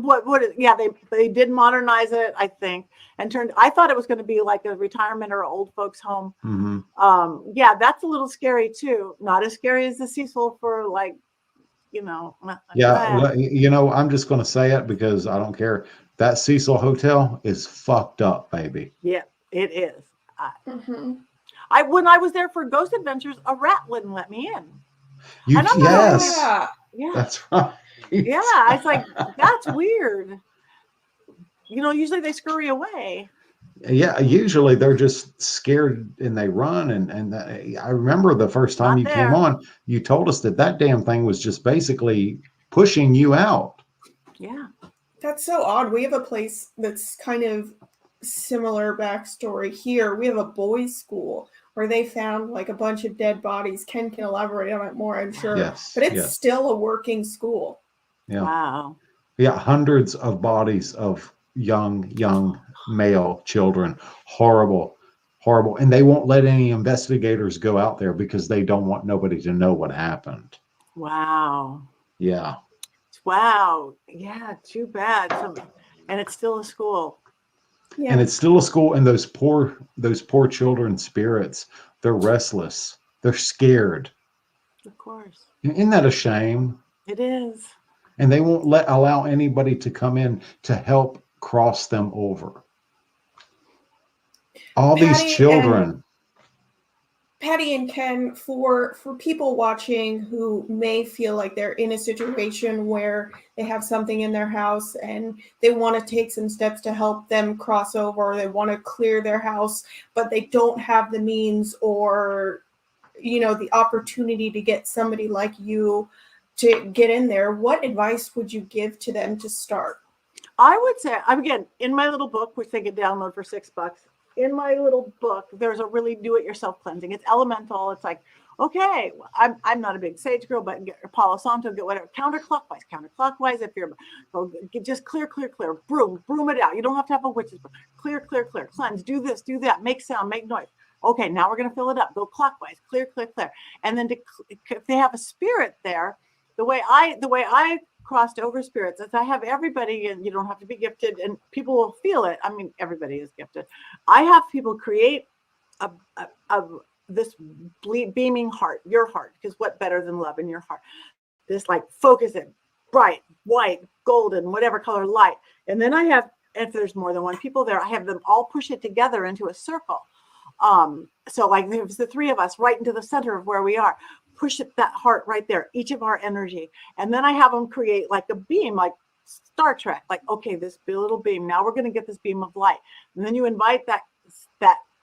S3: They did modernize it, I think, and I thought it was going to be like a retirement or old folks home.
S1: Mm-hmm.
S3: That's a little scary too. Not as scary as the Cecil for
S1: I'm just going to say it because I don't care. That Cecil Hotel is fucked up, baby.
S3: Yeah, it is. When I was there for Ghost Adventures, a rat wouldn't let me in.
S1: That's right.
S3: Yeah, it's like, that's weird. usually they scurry away.
S1: Yeah, usually they're just scared and they run. And I remember the first time
S3: Not
S1: you came
S3: there.
S1: on, you told us that damn thing was just basically pushing you out.
S3: Yeah.
S2: That's so odd. We have a place that's kind of similar backstory here. We have a boys' school where they found like a bunch of dead bodies. Ken can elaborate on it more, I'm sure.
S1: Yes,
S2: But it's
S1: yes.
S2: still a working school.
S1: Yeah.
S3: Wow.
S1: Yeah, hundreds of bodies of young male children. Horrible, horrible. And they won't let any investigators go out there because they don't want nobody to know what happened.
S3: Wow.
S1: Yeah.
S3: Wow. Yeah, too bad. And it's still a school.
S2: Yeah.
S1: And it's still a school, and those poor children's spirits, they're restless. They're scared.
S3: Of course.
S1: Isn't that a shame?
S3: It is.
S1: And they won't allow anybody to come in to help cross them over. All these children.
S2: Patti and Ken, for people watching who may feel like they're in a situation where they have something in their house and they want to take some steps to help them cross over, or they want to clear their house, but they don't have the means or the opportunity to get somebody like you to get in there, what advice would you give to them to start?
S3: I would say, again, in my little book, which they can download for $6, in my little book, there's a really do-it-yourself cleansing. It's elemental. It's like, okay, I'm not a big sage girl, but get Palo Santo, get whatever, counterclockwise. If you're, just clear, broom it out. You don't have to have a witch's broom. Clear, cleanse, do this, do that, make sound, make noise. Okay, now we're going to fill it up. Go clockwise, clear. And then if they have a spirit there, the way I crossed over spirits is I have everybody, and you don't have to be gifted, and people will feel it. I mean, everybody is gifted. I have people create this beaming heart, your heart, because what better than love in your heart? This like focus it, bright, white, golden, whatever color light. And then I have, if there's more than one people there, I have them all push it together into a circle. So like there's the three of us right into the center of where we are. Push it, that heart right there, each of our energy. And then I have them create like a beam, like Star Trek, like, okay, this little beam, now we're going to get this beam of light. And then you invite that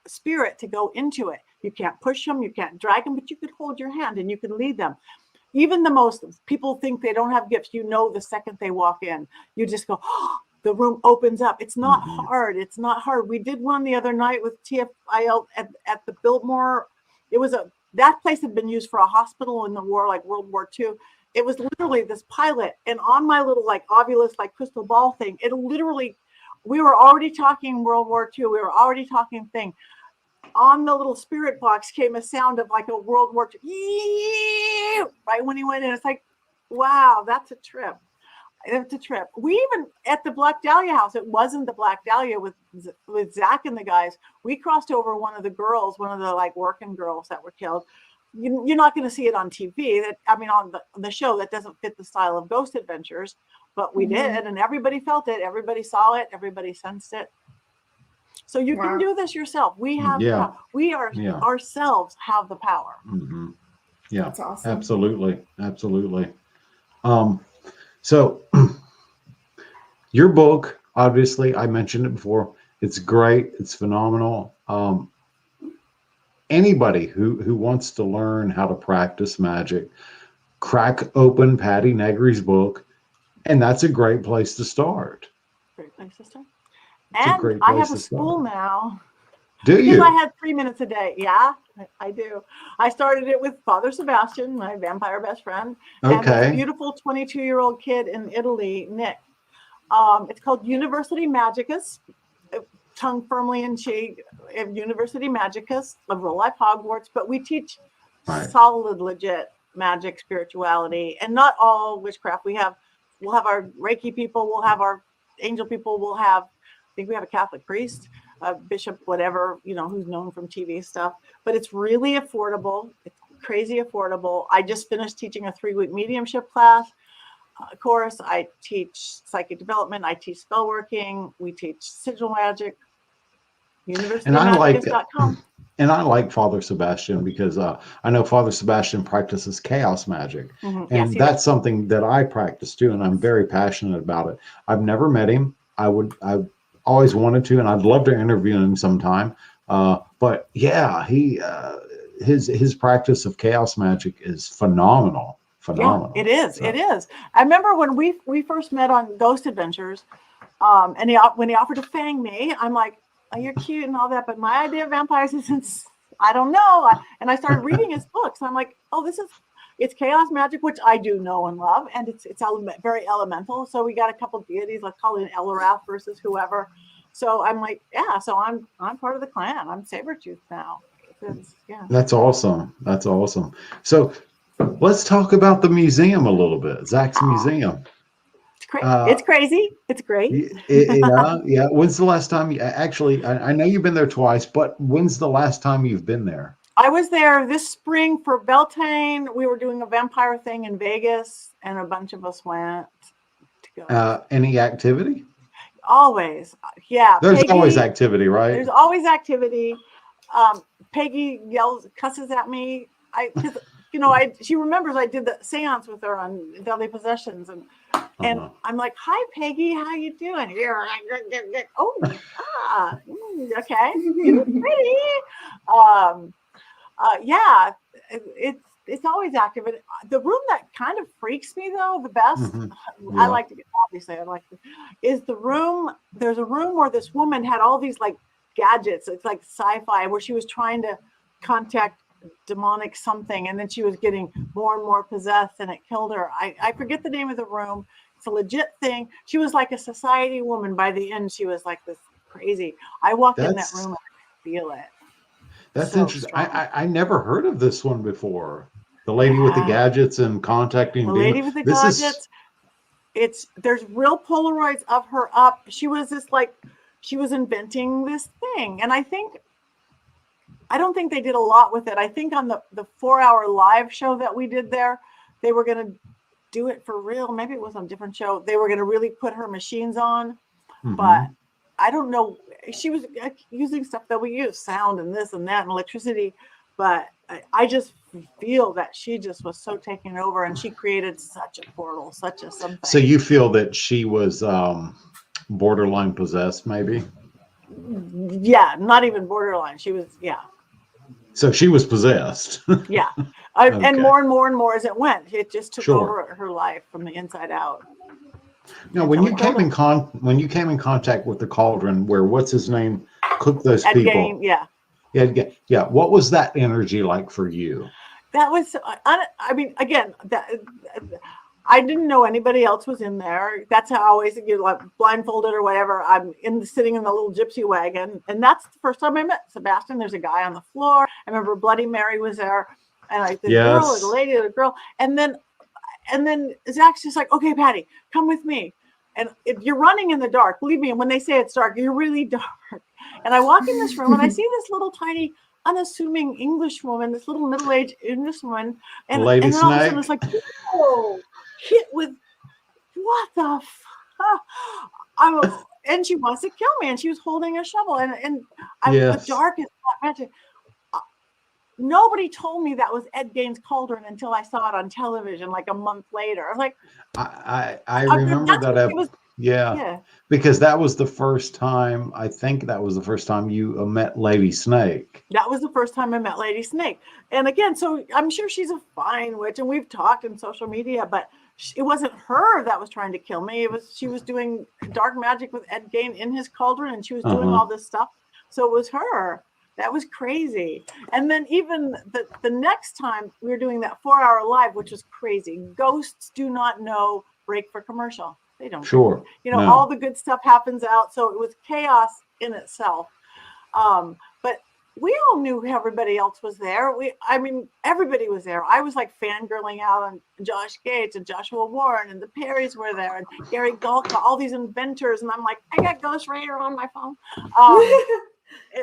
S3: spirit to go into it. You can't push them, you can't drag them, but you could hold your hand and you can lead them. Even the most people think they don't have gifts, the second they walk in, you just go, oh, the room opens up. It's not hard. It's not hard. We did one the other night with TFIL at the Biltmore. That place had been used for a hospital in the war, like World War II. It was literally this pilot. And on my little like ovulus, like crystal ball thing, we were already talking World War II. We were already talking thing. On the little spirit box came a sound of like a World War II. Right when he went in, it's like, wow, that's a trip. It's a trip. We even at the Black Dahlia house, it wasn't the Black Dahlia with Zach and the guys. We crossed over one of the like working girls that were killed. You're not going to see it on TV. On the show that doesn't fit the style of Ghost Adventures, but we did, and everybody felt it. Everybody saw it. Everybody sensed it. So you can do this yourself. We have, ourselves have the power.
S1: Mm-hmm. Yeah,
S2: that's awesome.
S1: Absolutely. So your book, obviously, I mentioned it before. It's great. It's phenomenal. Anybody who wants to learn how to practice magic, crack open Patti Negri's book, and that's a great place to start.
S3: Great place to start. And I have a school now.
S1: Do you?
S3: Because I had 3 minutes a day. Yeah, I do. I started it with Father Sebastian, my vampire best friend, and this beautiful 22-year-old kid in Italy, Nick. It's called University Magicus, tongue firmly in cheek, University Magicus of real life Hogwarts. But we teach solid, legit magic, spirituality, and not all witchcraft. We'll have our Reiki people, we'll have our angel people, I think we have a Catholic priest. Bishop, whatever, who's known from TV stuff, but it's really affordable. It's crazy affordable. I just finished teaching a 3-week mediumship class course. I teach psychic development. I teach spell working. We teach sigil magic. UniversityMagicus.com.
S1: And I like Father Sebastian because I know Father Sebastian practices chaos magic. Mm-hmm. And that's something that I practice too. And I'm very passionate about it. I've never met him. I always wanted to, and I'd love to interview him sometime. But yeah, his practice of chaos magic is phenomenal. Phenomenal.
S3: Yeah, it is.
S1: So,
S3: It is. I remember when we first met on Ghost Adventures, and when he offered to fang me, I'm like, oh, you're cute and all that, but my idea of vampires isn't. I don't know. And I started reading his books. And I'm like, oh, it's chaos magic, which I do know and love, and it's very elemental. So we got a couple deities, let's call it an Elrath versus whoever. So I'm like, yeah. So I'm part of the clan. I'm Sabretooth now. Yeah.
S1: that's awesome. That's awesome. So let's talk about the museum a little bit. Zach's museum.
S3: It's crazy. It's great.
S1: Yeah. When's the last time actually, I know you've been there twice, but when's the last time you've been there?
S3: I was there this spring for Beltane. We were doing a vampire thing in Vegas, and a bunch of us went to go.
S1: Any activity?
S3: Always. Yeah.
S1: There's always activity, right?
S3: There's always activity. Peggy cusses at me. She remembers I did the seance with her on Deadly Possessions, and I'm like, "Hi, Peggy, how you doing?" Okay, you're pretty. Yeah, it's always active. And the room that kind of freaks me though the best,
S1: Yeah.
S3: I like to get is the room. There's a room where this woman had all these like gadgets. It's like sci-fi, where she was trying to contact demonic something, and then she was getting more and more possessed, and it killed her. I forget the name of the room. It's a legit thing. She was like a society woman. By the end, she was like this crazy. I walked in that room and I feel it.
S1: That's
S3: So
S1: interesting.
S3: strong.
S1: I never heard of this one before. The lady with the gadgets and contacting
S3: The lady with the gadgets. There's real Polaroids of her up. She was she was inventing this thing, and I don't think they did a lot with it. I think on the 4-hour live show that we did there, they were going to do it for real. Maybe it was on a different show. They were going to really put her machines on, but I don't know. She was using stuff that we use, sound and this and that and electricity. But I just feel that she just was so taken over, and she created such a portal, such a something.
S1: So you feel that she was borderline possessed, maybe?
S3: Yeah, not even borderline. She was, yeah.
S1: So she was possessed.
S3: Yeah.
S1: Okay.
S3: And more as it went. It just took over her life from the inside out.
S1: Now, when you came in contact with the cauldron, where what's his name cooked those
S3: At
S1: people,
S3: Gain, yeah.
S1: Yeah. What was that energy like for you?
S3: That was, I mean, again, I didn't know anybody else was in there. That's how I always get like blindfolded or whatever. I'm sitting in the little gypsy wagon, and that's the first time I met Sebastian. There's a guy on the floor. I remember Bloody Mary was there, and girl, the lady, the girl, and then Zach's just like, okay, Patti, come with me. And you're running in the dark. Believe me, when they say it's dark, you're really dark. And I walk in this room and I see this little tiny, unassuming English woman, this little middle-aged English woman, and then all of a sudden it's like, whoa, hit with what the fuck? And she wants to kill me, and she was holding a shovel, and the dark is not magic. Nobody told me that was Ed Gain's cauldron until I saw it on television like a month later. I was like,
S1: I remember that. Yeah, because that was the first time. I think that was the first time you met Lady Snake.
S3: That was the first time I met Lady Snake. And again, so I'm sure she's a fine witch, and we've talked in social media, but it wasn't her that was trying to kill me. She was doing dark magic with Ed Gain in his cauldron, and she was doing all this stuff. So it was her. That was crazy. And then even the next time we were doing that 4-hour live, which was crazy. Ghosts do not know break for commercial. They don't.
S1: Sure.
S3: All the good stuff happens out. So it was chaos in itself. But we all knew everybody else was there. Everybody was there. I was like fangirling out on Josh Gates and Joshua Warren, and the Perrys were there, and Gary Galka, all these inventors. And I'm like, I got Ghost Rider on my phone.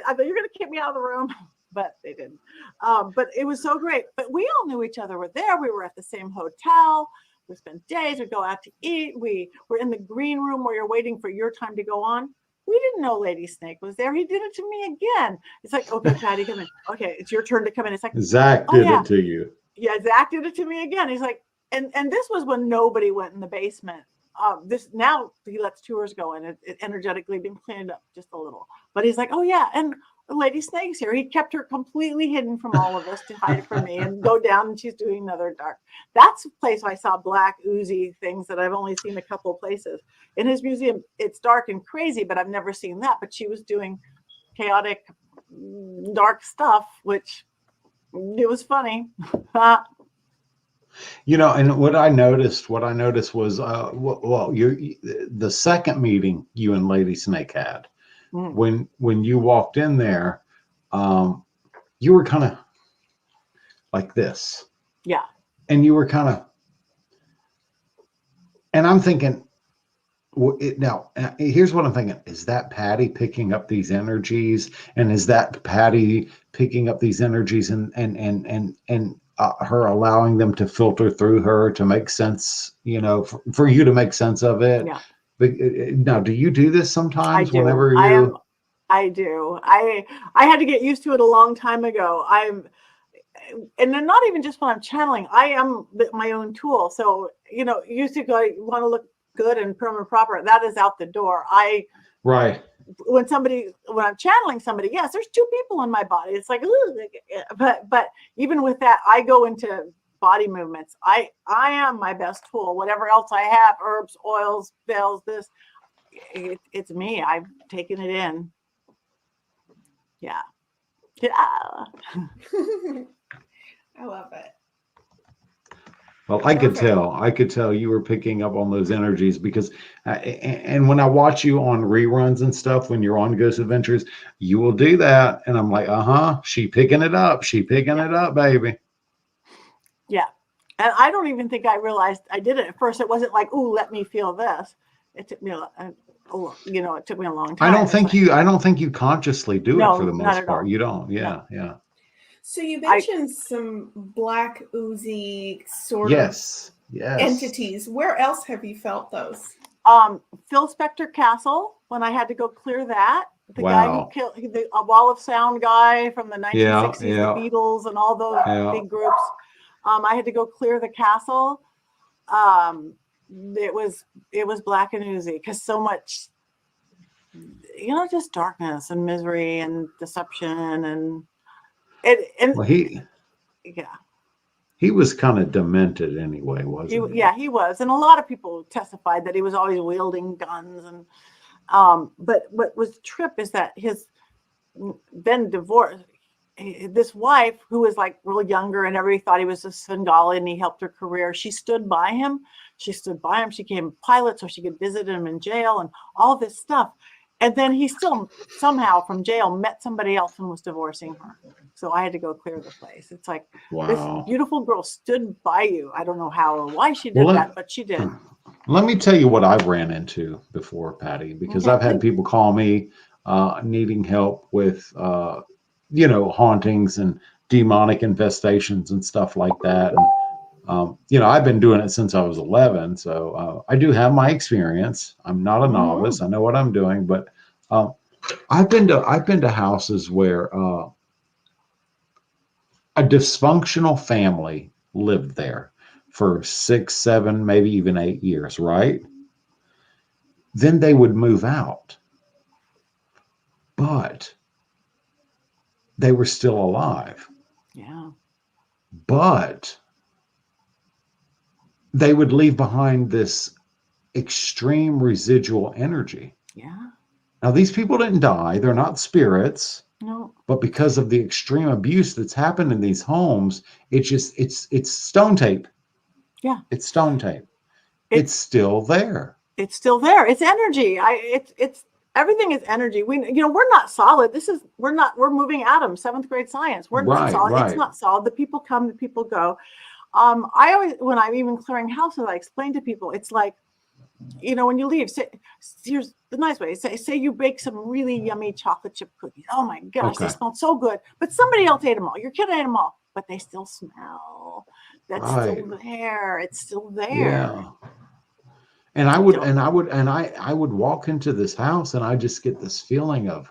S3: I thought you're going to kick me out of the room, but they didn't. But it was so great. But we all knew each other were there. We were at the same hotel. We spent days. We'd go out to eat. We were in the green room where you're waiting for your time to go on. We didn't know Lady Snake was there. He did it to me again. It's like, okay, Patti, come in. Okay, it's your turn to come in. It's like,
S1: Zach did it to you.
S3: Yeah, Zach did it to me again. He's like, and this was when nobody went in the basement. this now he lets tours go and it energetically been cleaned up just a little. But he's like, oh yeah, and Lady Snake's here. He kept her completely hidden from all of us to hide it from me and go down and she's doing another dark. That's a place I saw black oozy things that I've only seen a couple of places. In his museum, it's dark and crazy, but I've never seen that. But she was doing chaotic, dark stuff, which it was funny.
S1: You know, and what I noticed was, well, the second meeting you and Lady Snake had, when you walked in there, you were kind of like this.
S3: Yeah.
S1: And you were kind of, and I'm thinking, now, here's what I'm thinking. Is that Patti picking up these energies? And is that Patti picking up these energies and her allowing them to filter through her to make sense, you know, for you to make sense of it?
S3: Yeah.
S1: But now, do you do this sometimes?
S3: I do.
S1: Whenever you...
S3: I do. I had to get used to it a long time ago. And then not even just when I'm channeling, I am my own tool. So, you know, used to go, you want to look good and prim and proper. That is out the door.
S1: Right.
S3: When I'm channeling somebody, yes, there's two people in my body. It's like, but even with that, I go into body movements. I am my best tool. Whatever else I have, herbs, oils, bells, it's me. I've taken it in. Yeah. Yeah.
S2: I love it.
S1: Well, I could tell you were picking up on those energies because, and when I watch you on reruns and stuff, when you're on Ghost Adventures, you will do that. And I'm like, she picking it up. She picking it up, baby.
S3: Yeah. And I don't even think I realized I did it at first. It wasn't like, ooh, let me feel this. It took me it took me a long time. I
S1: don't think you consciously do it for the most part. You don't. Yeah.
S3: No.
S1: Yeah.
S2: So you mentioned some black oozy sort of entities. Where else have you felt those?
S3: Phil Spector Castle, when I had to go clear that. The guy who killed a Wall of Sound guy from the 1960s, the Beatles and all those big groups. I had to go clear the castle. It was black and oozy because so much, just darkness and misery and deception and
S1: he was kind of demented anyway, wasn't he?
S3: Yeah, he was, and a lot of people testified that he was always wielding guns and. But what was the trip is that his then divorced. This wife, who was like real younger and everybody thought he was a Svengali and he helped her career. She stood by him. She became a pilot so she could visit him in jail and all this stuff. And then he still somehow from jail met somebody else and was divorcing her. So I had to go clear the place. It's like, this beautiful girl stood by you. I don't know how or why she did that, but she did.
S1: Let me tell you what I've ran into before, Patti, because I've had people call me needing help with, hauntings and demonic infestations and stuff like that. And, I've been doing it since I was 11. So I do have my experience. I'm not a novice. I know what I'm doing. But I've been to houses where a dysfunctional family lived there for 6, 7, maybe even 8 years, right? Then they would move out. But they were still alive.
S3: Yeah.
S1: But they would leave behind this extreme residual energy.
S3: Yeah.
S1: Now, these people didn't die. They're not spirits.
S3: No.
S1: But because of the extreme abuse that's happened in these homes, it's stone tape. Yeah. It's stone tape. It's still there.
S3: It's still there. It's energy. It's everything is energy. we're not solid. We're moving atoms, 7th grade science. We're not solid. Right. It's not solid. The people come, the people go. I always, when I'm even clearing houses, I explain to people, it's like, when you leave, here's the nice way. Say you bake some really yummy chocolate chip cookies. Oh my gosh, they smell so good. But somebody else ate them all. Your kid ate them all, but they still smell. That's still there. It's still there.
S1: Yeah. And I would walk into this house and I just get this feeling of,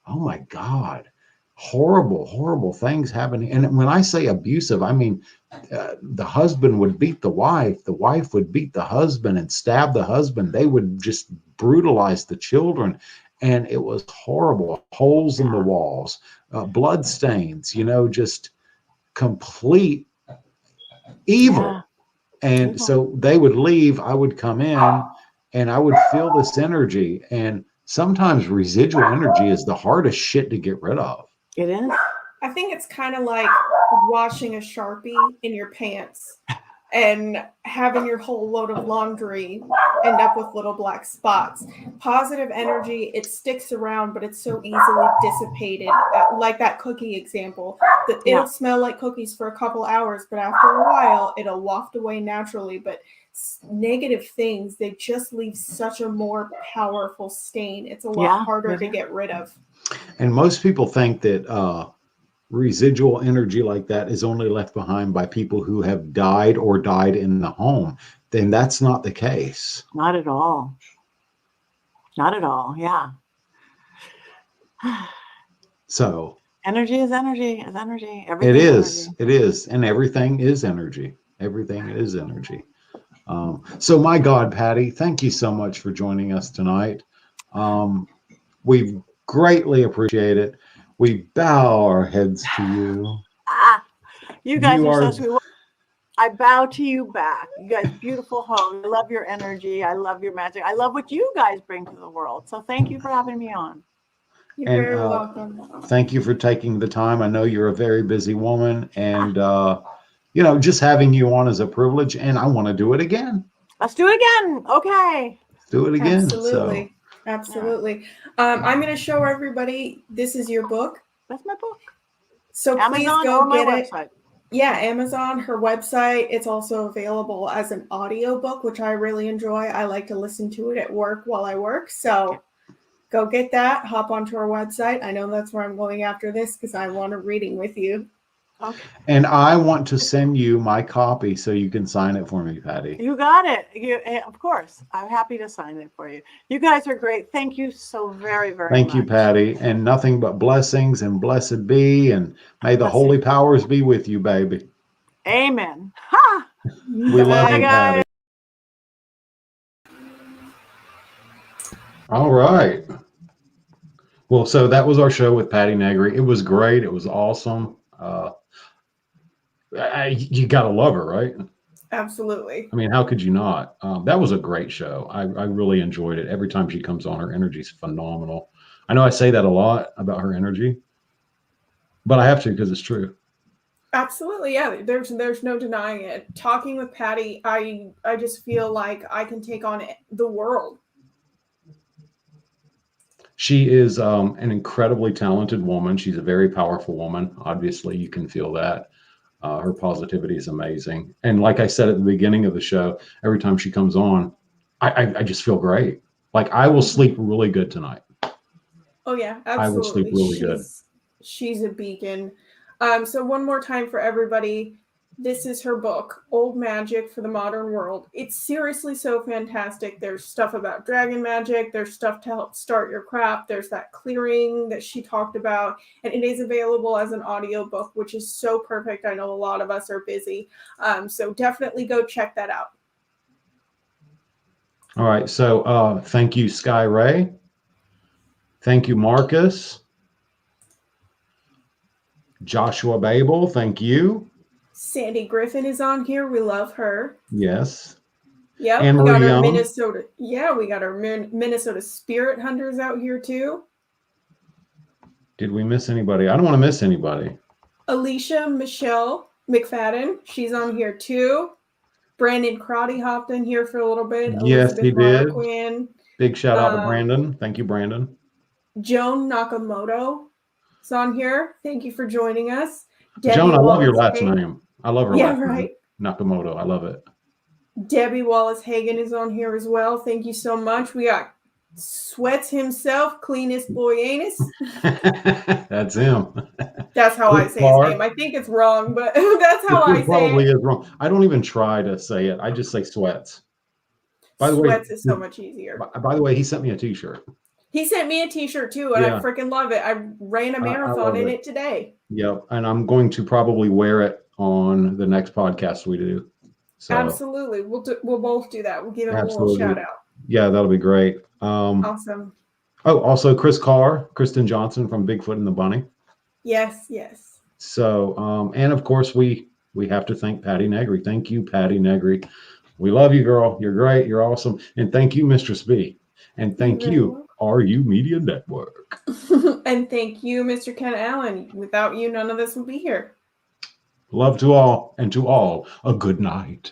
S1: oh my God, horrible, horrible things happening. And when I say abusive, I mean the husband would beat the wife would beat the husband and stab the husband. They would just brutalize the children. And it was horrible. Holes in the walls, blood stains, just complete evil.
S3: Yeah.
S1: And so they would leave, I would come in, and I would feel this energy. And sometimes residual energy is the hardest shit to get rid of.
S3: It is.
S2: I think it's kind of like washing a Sharpie in your pants and having your whole load of laundry end up with little black spots. Positive energy, it sticks around, but it's so easily dissipated. Like that cookie example, that it'll smell like cookies for a couple hours, but after a while, it'll waft away naturally. But negative things, they just leave such a more powerful stain. It's a lot harder to get rid of.
S1: And most people think that residual energy like that is only left behind by people who have died or died in the home. Then that's not the case.
S3: Not at all. Not at all. Yeah.
S1: So
S3: energy is energy is energy. Everything
S1: it is.
S3: energy.
S1: It is. And everything is energy. Everything is energy. So my God, Patti, thank you so much for joining us tonight. We greatly appreciate it. We bow our heads to you.
S3: You guys are so sweet. I bow to you back. You guys, beautiful hosts. I love your energy. I love your magic. I love what you guys bring to the world. So thank you for having me on.
S2: You're very welcome.
S1: Thank you for taking the time. I know you're a very busy woman, and just having you on is a privilege, and I want to do it again.
S3: Let's do it again. Okay.
S1: Let's do it again.
S2: Absolutely. So. Absolutely. I'm going to show everybody, this is your book.
S3: That's my book.
S2: So
S3: Amazon
S2: please go get
S3: my
S2: it.
S3: Website.
S2: Yeah, Amazon, her website. It's also available as an audio book, which I really enjoy. I like to listen to it at work while I work. So go get that. Hop onto our website. I know that's where I'm going after this because I want a reading with you.
S3: Okay.
S1: And I want to send you my copy so you can sign it for me, Patti.
S3: You got it. Of course. I'm happy to sign it for you. You guys are great. Thank you so very, very much.
S1: Thank you, Patti. And nothing but blessings and blessed be. And may the holy powers be with you, baby.
S3: Amen. Ha!
S1: We love you, Patti. All right. Well, so that was our show with Patti Negri. It was great. It was awesome. You gotta love her, right?
S2: Absolutely.
S1: I mean, how could you not? That was a great show. I really enjoyed it. Every time she comes on, her energy's phenomenal. I know I say that a lot about her energy, but I have to because it's true.
S2: Absolutely, yeah. There's no denying it. Talking with Patti, I just feel like I can take on the world.
S1: She is an incredibly talented woman. She's a very powerful woman. Obviously, you can feel that. Her positivity is amazing. And like I said at the beginning of the show, every time she comes on, I just feel great. Like I will sleep really good tonight.
S2: Oh, yeah, absolutely.
S1: I will sleep really good.
S2: She's a beacon. So one more time for everybody. This is her book, Old Magic for the Modern World. It's seriously so fantastic. There's stuff about dragon magic. There's stuff to help start your craft. There's that clearing that she talked about. And it is available as an audiobook, which is so perfect. I know a lot of us are busy. So definitely go check that out.
S1: All right. So thank you, Sky Ray. Thank you, Marcus. Joshua Babel, thank you.
S2: Sandy Griffin is on here. We love her.
S1: Yes.
S2: Yeah,
S1: and
S2: we got our
S1: Young.
S2: Minnesota. Yeah, we got our Minnesota Spirit Hunters out here too.
S1: Did we miss anybody? I don't want to miss anybody.
S2: Alicia Michelle McFadden, she's on here too. Brandon Crotty hopped in here for a little bit.
S1: Yes, he did.
S2: Marquin.
S1: Big shout out to Brandon. Thank you, Brandon.
S2: Joan Nakamoto is on here. Thank you for joining us.
S1: Joan, I love your last name. I love her last
S2: right.
S1: name. Nakamoto. I love it.
S2: Debbie Wallace-Hagan is on here as well. Thank you so much. We got Sweats himself, Cleanest Boy Anus.
S1: That's him.
S2: That's how I say his name. I think it's wrong, but that's how I say it.
S1: Probably is wrong. I don't even try to say it. I just say Sweats.
S2: By the Sweats way, is so much easier.
S1: By the way, he sent me a t-shirt.
S2: He sent me a t-shirt too, and I
S1: Yeah.
S2: freaking love it. I ran a
S1: I
S2: marathon
S1: love
S2: in
S1: it.
S2: it today.
S1: Yep. And I'm going to probably wear it on the next podcast we do. So
S2: Absolutely. We'll both do that. We'll give him a little
S1: absolutely.
S2: shout out.
S1: Yeah, that'll be great.
S2: Awesome.
S1: Oh, also Chris Carr, Kristen Johnson from Bigfoot and the Bunny.
S2: Yes, yes.
S1: So, and of course we have to thank Patti Negri. Thank you, Patti Negri. We love you, girl. You're great. You're awesome. And thank you, Mistress B. And thank
S2: You're
S1: you, RU Media Network.
S2: And thank you, Mr. Ken Allen. Without you, none of this would be here.
S1: Love to all, and to all, a good night.